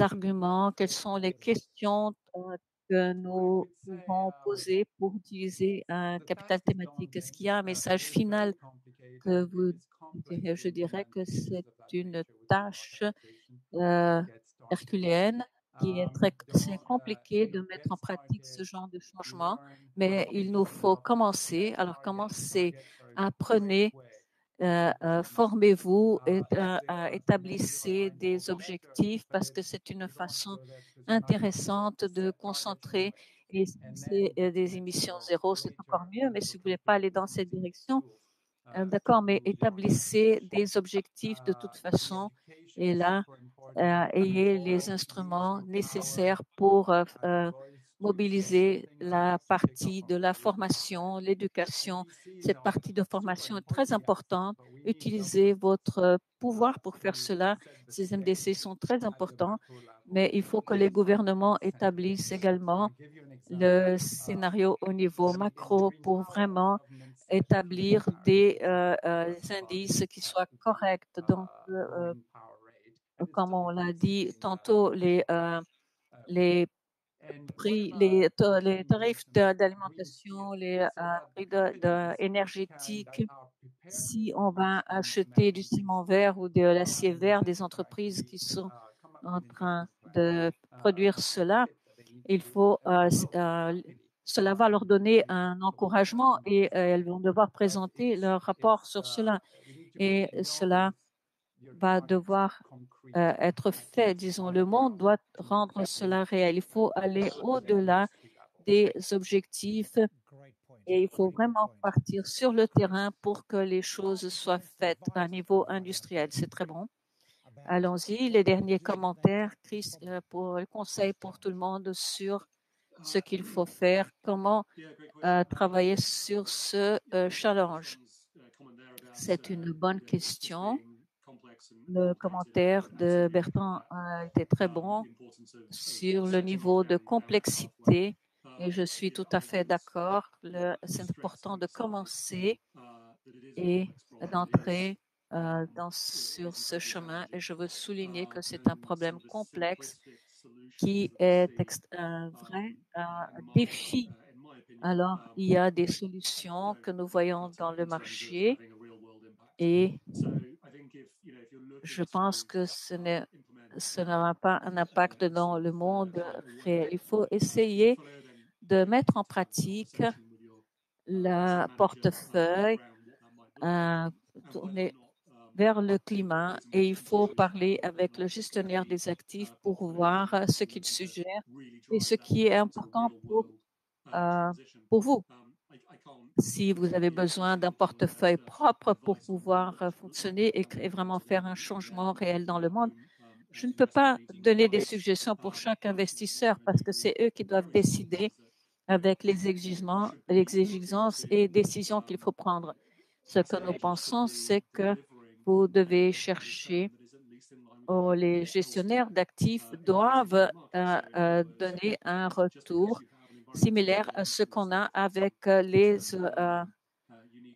arguments, quelles sont les questions que nous pouvons poser pour utiliser un capital thématique? Est-ce qu'il y a un message final que vous direz? Je dirais que c'est une tâche herculéenne qui est c'est compliqué de mettre en pratique ce genre de changement, mais il nous faut commencer. Alors, commencez, apprenez, formez-vous, établissez des objectifs parce que c'est une façon intéressante de concentrer. Et si c'est des émissions zéro, c'est encore mieux, mais si vous ne voulez pas aller dans cette direction, d'accord, mais établissez des objectifs de toute façon et là, ayez les instruments nécessaires pour mobiliser la partie de la formation, l'éducation. Cette partie de formation est très importante. Utilisez votre pouvoir pour faire cela. Ces MDC sont très importants, mais il faut que les gouvernements établissent également le scénario au niveau macro pour vraiment établir des indices qui soient corrects. Donc, comme on l'a dit tantôt, les prix, les tarifs d'alimentation, les prix énergétiques. Si on va acheter du ciment vert ou de l'acier vert des entreprises qui sont en train de produire cela, il faut cela va leur donner un encouragement et elles vont devoir présenter leur rapport sur cela. Et cela va devoir être fait. Disons, le monde doit rendre cela réel. Il faut aller au-delà des objectifs et il faut vraiment partir sur le terrain pour que les choses soient faites à un niveau industriel. C'est très bon. Allons-y. Les derniers commentaires, Chris, pour le conseil pour tout le monde sur ce qu'il faut faire, comment travailler sur ce challenge. C'est une bonne question. Le commentaire de Bertrand était très bon sur le niveau de complexité et je suis tout à fait d'accord. C'est important de commencer et d'entrer sur ce chemin et je veux souligner que c'est un problème complexe qui est un vrai défi. Alors, il y a des solutions que nous voyons dans le marché et je pense que ce n'aura pas un impact dans le monde réel. Il faut essayer de mettre en pratique le portefeuille tourné vers le climat et il faut parler avec le gestionnaire des actifs pour voir ce qu'il suggère et ce qui est important pour vous. Si vous avez besoin d'un portefeuille propre pour pouvoir fonctionner et vraiment faire un changement réel dans le monde, je ne peux pas donner des suggestions pour chaque investisseur parce que c'est eux qui doivent décider avec les exigences et décisions qu'il faut prendre. Ce que nous pensons, c'est que vous devez chercher, les gestionnaires d'actifs doivent donner un retour similaire à ce qu'on a avec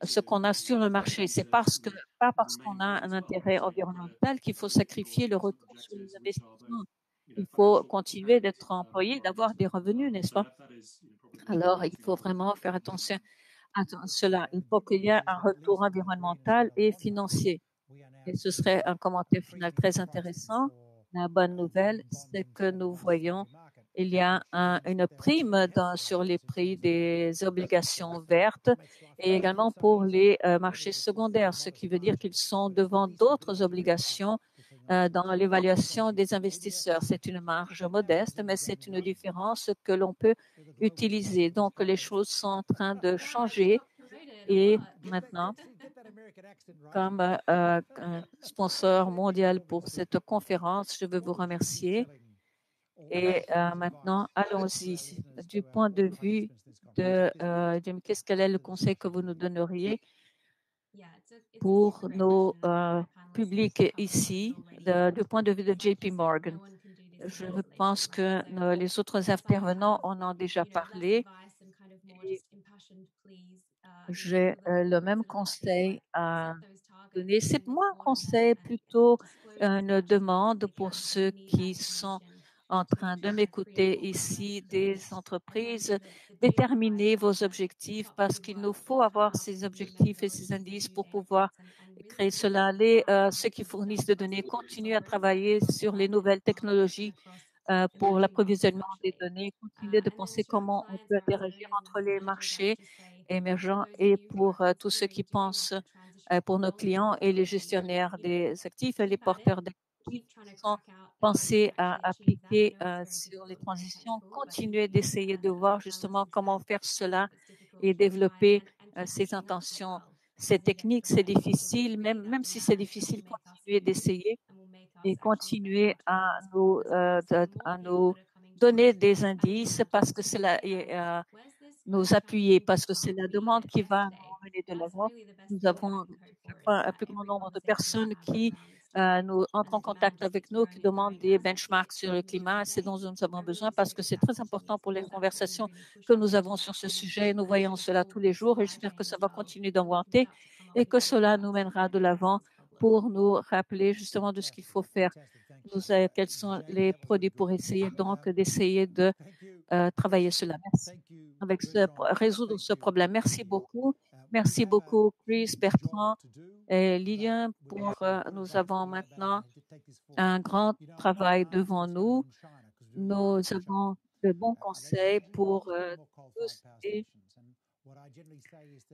ce qu'on a sur le marché. C'est pas parce qu'on a un intérêt environnemental qu'il faut sacrifier le retour sur les investissements. Il faut continuer d'être employé, d'avoir des revenus, n'est-ce pas? Alors, il faut vraiment faire attention à cela. Il faut qu'il y ait un retour environnemental et financier. Et ce serait un commentaire final très intéressant. La bonne nouvelle, c'est que nous voyons, il y a une prime sur les prix des obligations vertes et également pour les marchés secondaires, ce qui veut dire qu'ils sont devant d'autres obligations dans l'évaluation des investisseurs. C'est une marge modeste, mais c'est une différence que l'on peut utiliser. Donc, les choses sont en train de changer et maintenant, comme sponsor mondial pour cette conférence, je veux vous remercier. Et maintenant, allons-y. Du point de vue de quel est le conseil que vous nous donneriez pour nos publics ici, du point de vue de JP Morgan? Je pense que les autres intervenants en ont déjà parlé. J'ai le même conseil à donner. C'est moins un conseil, plutôt une demande pour ceux qui sont en train de m'écouter ici, des entreprises. Déterminez vos objectifs parce qu'il nous faut avoir ces objectifs et ces indices pour pouvoir créer cela. Ceux qui fournissent des données continuent à travailler sur les nouvelles technologies pour l'approvisionnement des données, continuer de penser comment on peut interagir entre les marchés émergents et pour tous ceux qui pensent pour nos clients et les gestionnaires des actifs et les porteurs d'actifs sont pensés à appliquer sur les transitions, continuer d'essayer de voir justement comment faire cela et développer ces intentions. C'est technique, c'est difficile, même si c'est difficile, continuer d'essayer et continuer à nous donner des indices parce que c'est nous appuyer parce que c'est la demande qui va nous mener de l'avant. Nous avons un plus grand nombre de personnes qui nous entrent en contact avec nous, qui demandent des benchmarks sur le climat. C'est dont nous avons besoin parce que c'est très important pour les conversations que nous avons sur ce sujet. Nous voyons cela tous les jours et j'espère que ça va continuer d'augmenter et que cela nous mènera de l'avant pour nous rappeler justement de ce qu'il faut faire. Quels sont les produits pour essayer donc d'essayer de travailler cela. Merci. Résoudre ce problème. Merci beaucoup. Merci beaucoup, Chris, Bertrand et Lilian. Nous avons maintenant un grand travail devant nous. Nous avons de bons conseils pour tous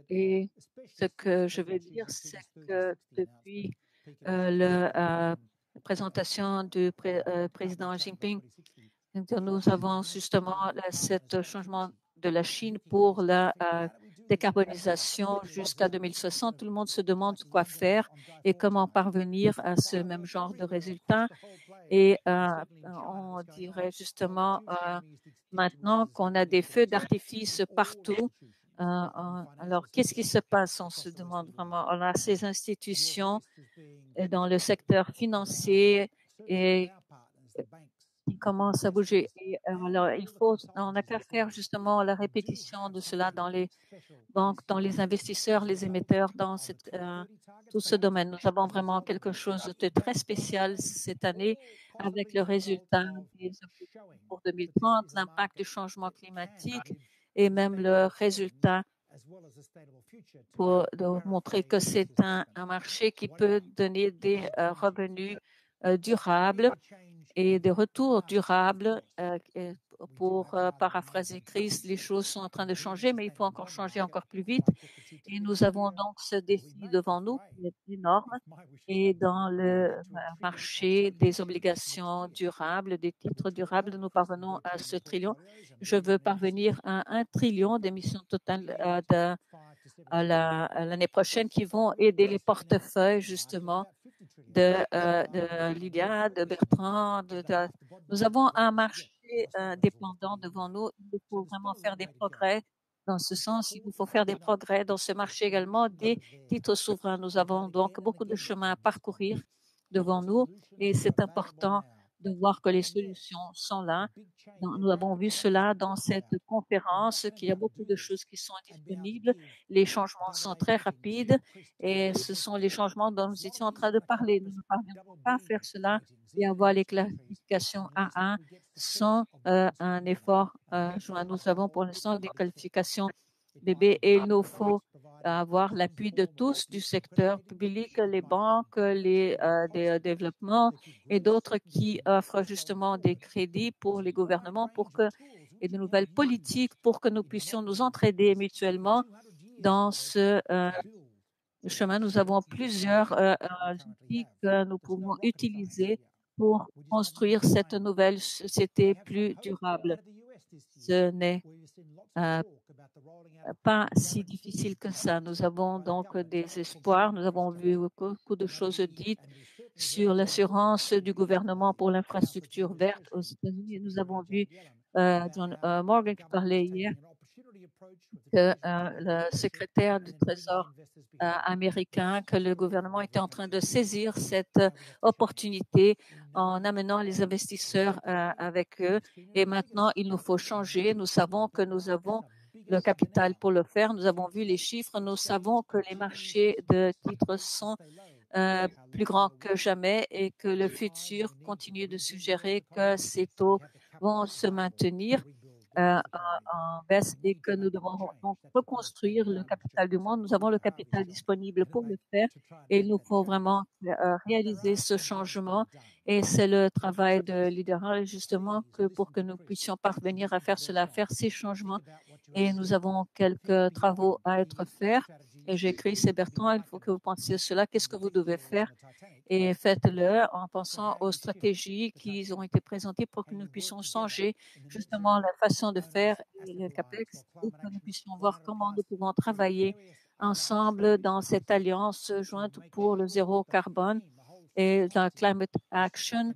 et ce que je veux dire, c'est que depuis la présentation du président Xi Jinping, nous avons justement ce changement de la Chine pour la décarbonisation jusqu'à 2060. Tout le monde se demande quoi faire et comment parvenir à ce même genre de résultats. Et on dirait justement maintenant qu'on a des feux d'artifice partout. Alors, qu'est-ce qui se passe? On se demande vraiment. On a ces institutions dans le secteur financier et qui commencent à bouger. Et alors, on n'a qu'à faire justement la répétition de cela dans les banques, dans les investisseurs, les émetteurs, dans tout ce domaine. Nous avons vraiment quelque chose de très spécial cette année avec le résultat des objectifs pour 2030, l'impact du changement climatique et même le résultat pour montrer que c'est un marché qui peut donner des revenus durables et des retours durables. Pour paraphraser Chris, les choses sont en train de changer, mais il faut encore changer encore plus vite. Et nous avons donc ce défi devant nous qui est énorme. Et dans le marché des obligations durables, des titres durables, nous parvenons à ce trillion. Je veux parvenir à 1 trillion d'émissions totales l'année prochaine qui vont aider les portefeuilles justement de Lydia, de Bertrand. Nous avons un marché dépendant devant nous. Il faut vraiment faire des progrès dans ce sens. Il nous faut faire des progrès dans ce marché également des titres souverains. Nous avons donc beaucoup de chemin à parcourir devant nous et c'est important de voir que les solutions sont là. Nous avons vu cela dans cette conférence, qu'il y a beaucoup de choses qui sont disponibles. Les changements sont très rapides et ce sont les changements dont nous étions en train de parler. Nous ne parviendrons pas à faire cela et avoir les classifications A1 sans un effort joint. Nous avons pour l'instant des qualifications bébé et il nous faut avoir l'appui de tous du secteur public, les banques, les développements et d'autres qui offrent justement des crédits pour les gouvernements et de nouvelles politiques pour que nous puissions nous entraider mutuellement dans ce chemin. Nous avons plusieurs outils que nous pouvons utiliser pour construire cette nouvelle société plus durable. Ce n'est pas si difficile que ça. Nous avons donc des espoirs. Nous avons vu beaucoup de choses dites sur l'assurance du gouvernement pour l'infrastructure verte aux États-Unis. Nous avons vu John Morgan qui parlait hier que le secrétaire du Trésor américain, que le gouvernement était en train de saisir cette opportunité en amenant les investisseurs avec eux. Et maintenant, il nous faut changer. Nous savons que nous avons le capital pour le faire. Nous avons vu les chiffres. Nous savons que les marchés de titres sont plus grands que jamais et que le futur continue de suggérer que ces taux vont se maintenir en baisse et que nous devons donc reconstruire le capital du monde. Nous avons le capital disponible pour le faire et il nous faut vraiment réaliser ce changement et c'est le travail de leader justement pour que nous puissions parvenir à faire cela, faire ces changements et nous avons quelques travaux à être faits. Et j'ai écrit, c'est Bertrand, il faut que vous pensiez à cela, qu'est-ce que vous devez faire et faites-le en pensant aux stratégies qui ont été présentées pour que nous puissions changer justement la façon de faire et le CAPEX et que nous puissions voir comment nous pouvons travailler ensemble dans cette alliance jointe pour le zéro carbone et dans Climate Action,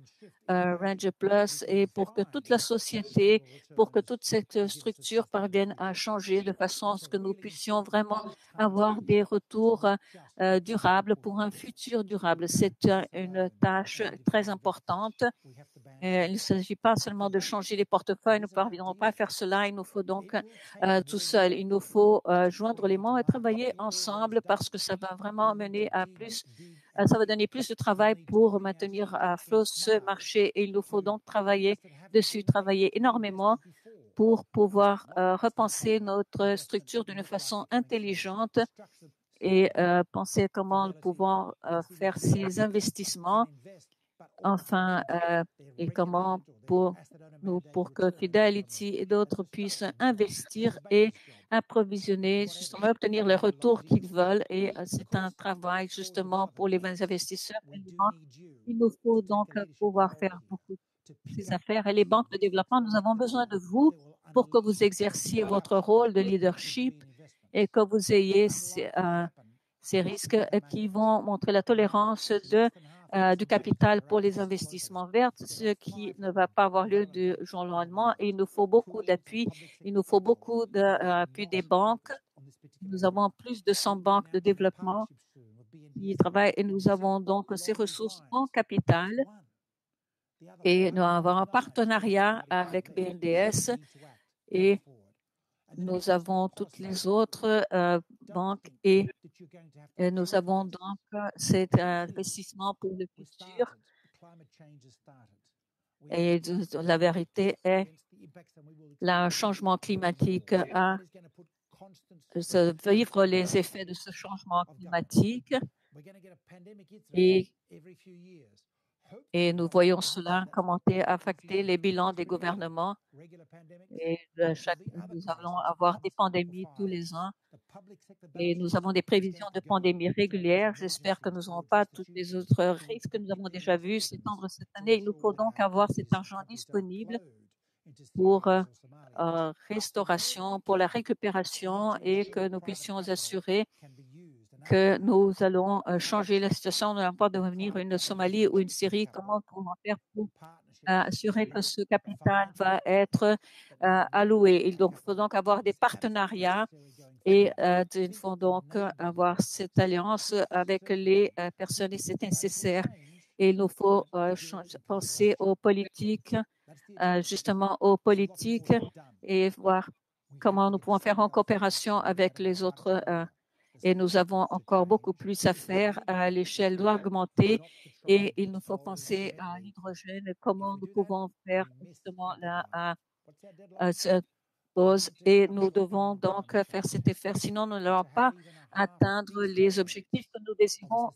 Ranger Plus, et pour que toute la société, pour que toute cette structure parvienne à changer de façon à ce que nous puissions vraiment avoir des retours durables pour un futur durable. C'est une tâche très importante. Il ne s'agit pas seulement de changer les portefeuilles, nous ne parviendrons pas à faire cela, il nous faut donc tout seul, il nous faut joindre les mains et travailler ensemble parce que ça va vraiment mener à plus, ça va donner plus de travail pour maintenir à flot ce marché et il nous faut donc travailler dessus, travailler énormément pour pouvoir repenser notre structure d'une façon intelligente et penser comment nous pouvons faire ces investissements. Enfin, et comment pour que Fidelity et d'autres puissent investir et approvisionner, justement obtenir les retours qu'ils veulent. Et c'est un travail justement pour les investisseurs et les banques. Il nous faut donc pouvoir faire beaucoup de ces affaires. Et les banques de développement, nous avons besoin de vous pour que vous exerciez votre rôle de leadership et que vous ayez ces risques qui vont montrer la tolérance du capital pour les investissements verts, ce qui ne va pas avoir lieu du jour au lendemain. Et il nous faut beaucoup d'appui, il nous faut beaucoup d'appui des banques. Nous avons plus de 100 banques de développement qui travaillent et nous avons donc ces ressources en capital. Et nous avons un partenariat avec BNDES et Nous avons toutes les autres banques et nous avons donc cet investissement pour le futur. Et la vérité est, le changement climatique a vivre les effets de ce changement climatique et nous voyons cela commenter affecter les bilans des gouvernements et nous allons avoir des pandémies tous les ans et nous avons des prévisions de pandémies régulières. J'espère que nous n'aurons pas tous les autres risques que nous avons déjà vus s'étendre cette année. Il nous faut donc avoir cet argent disponible pour restauration, pour la récupération et que nous puissions assurer que nous allons changer la situation, ne va pas devenir une Somalie ou une Syrie. Comment pouvons faire pour assurer que ce capital va être alloué? Il faut donc avoir des partenariats et il faut donc avoir cette alliance avec les personnes et c'est nécessaire. Et il nous faut penser aux politiques, justement aux politiques et voir comment nous pouvons faire en coopération avec les autres. Et nous avons encore beaucoup plus à faire. L'échelle doit augmenter et il nous faut penser à l'hydrogène, comment nous pouvons faire justement cette pause et nous devons donc faire cet effet. Sinon, nous n'allons pas atteindre les objectifs que nous désirons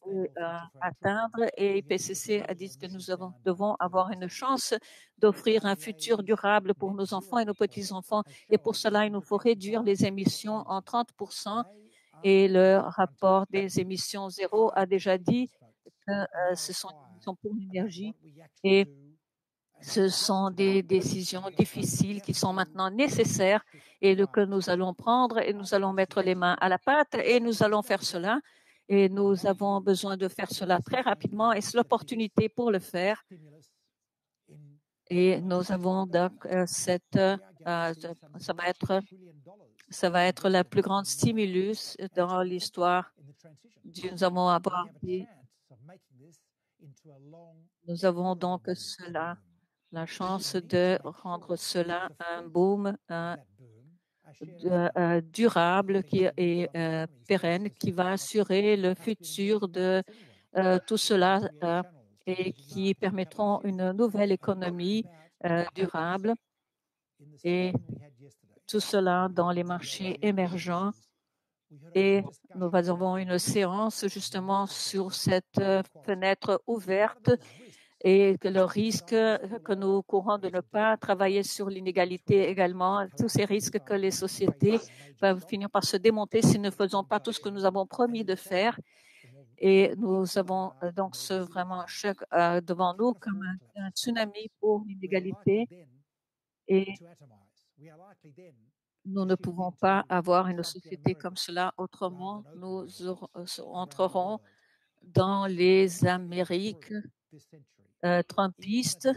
atteindre et IPCC a dit que nous devons avoir une chance d'offrir un futur durable pour nos enfants et nos petits-enfants et pour cela, il nous faut réduire les émissions en 30%. Et le rapport des émissions zéro a déjà dit que ce sont pour l'énergie et ce sont des décisions difficiles qui sont maintenant nécessaires et que nous allons prendre et nous allons mettre les mains à la pâte et nous allons faire cela. Et nous avons besoin de faire cela très rapidement et c'est l'opportunité pour le faire. Et nous avons donc ça va être la plus grande stimulus dans l'histoire. Nous avons donc cela, la chance de rendre cela un boom durable qui est pérenne, qui va assurer le futur de tout cela et qui permettront une nouvelle économie durable. Et tout cela dans les marchés émergents. Et nous avons une séance justement sur cette fenêtre ouverte et que le risque que nous courons de ne pas travailler sur l'inégalité également, tous ces risques que les sociétés peuvent finir par se démonter si nous ne faisons pas tout ce que nous avons promis de faire. Et nous avons donc vraiment un choc devant nous comme un tsunami pour l'inégalité. Et nous ne pouvons pas avoir une société comme cela. Autrement, nous entrerons dans les Amériques trumpistes.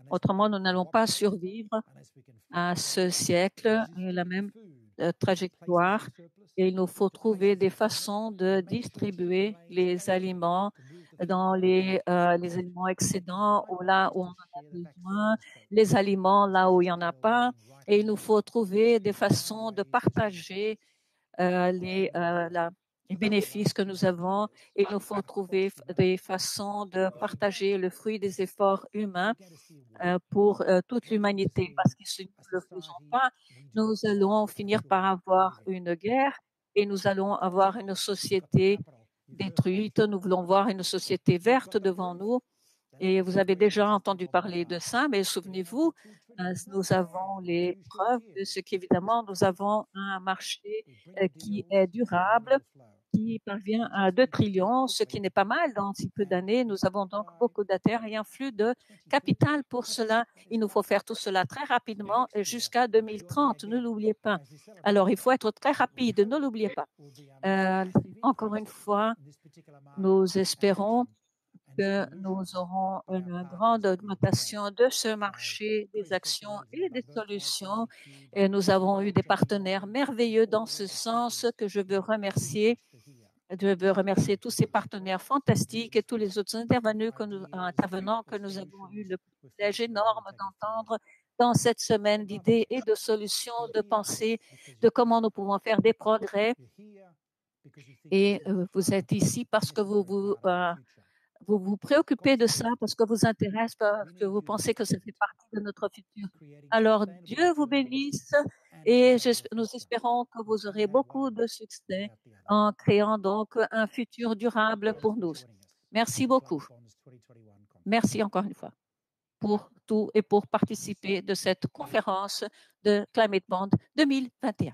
Autrement, nous n'allons pas survivre à ce siècle et la même trajectoire. Et il nous faut trouver des façons de distribuer les aliments dans les aliments excédents ou là où on en a besoin, les aliments là où il n'y en a pas. Et il nous faut trouver des façons de partager les bénéfices que nous avons. Il nous faut trouver des façons de partager le fruit des efforts humains pour toute l'humanité. Parce que si nous ne le faisons pas, nous allons finir par avoir une guerre et nous allons avoir une société détruite. Nous voulons voir une société verte devant nous. Et vous avez déjà entendu parler de ça, mais souvenez-vous, nous avons les preuves de ce qu'évidemment, nous avons un marché qui est durable, qui parvient à 2 trillions, ce qui n'est pas mal dans si peu d'années. Nous avons donc beaucoup d'affaires et un flux de capital pour cela. Il nous faut faire tout cela très rapidement jusqu'à 2030, ne l'oubliez pas. Alors, il faut être très rapide, ne l'oubliez pas. Encore une fois, nous espérons que nous aurons une grande augmentation de ce marché des actions et des solutions. Et nous avons eu des partenaires merveilleux dans ce sens que je veux remercier. Je veux remercier tous ces partenaires fantastiques et tous les autres intervenants que nous avons eu le privilège énorme d'entendre dans cette semaine d'idées et de solutions, de pensées, de comment nous pouvons faire des progrès. Et vous êtes ici parce que vous vous préoccupez de ça, parce que vous intéresse, parce que vous pensez que ça fait partie de notre futur. Alors, Dieu vous bénisse et nous espérons que vous aurez beaucoup de succès en créant donc un futur durable pour nous. Merci beaucoup. Merci encore une fois pour tout et pour participer de cette conférence de Climate Bond 2021.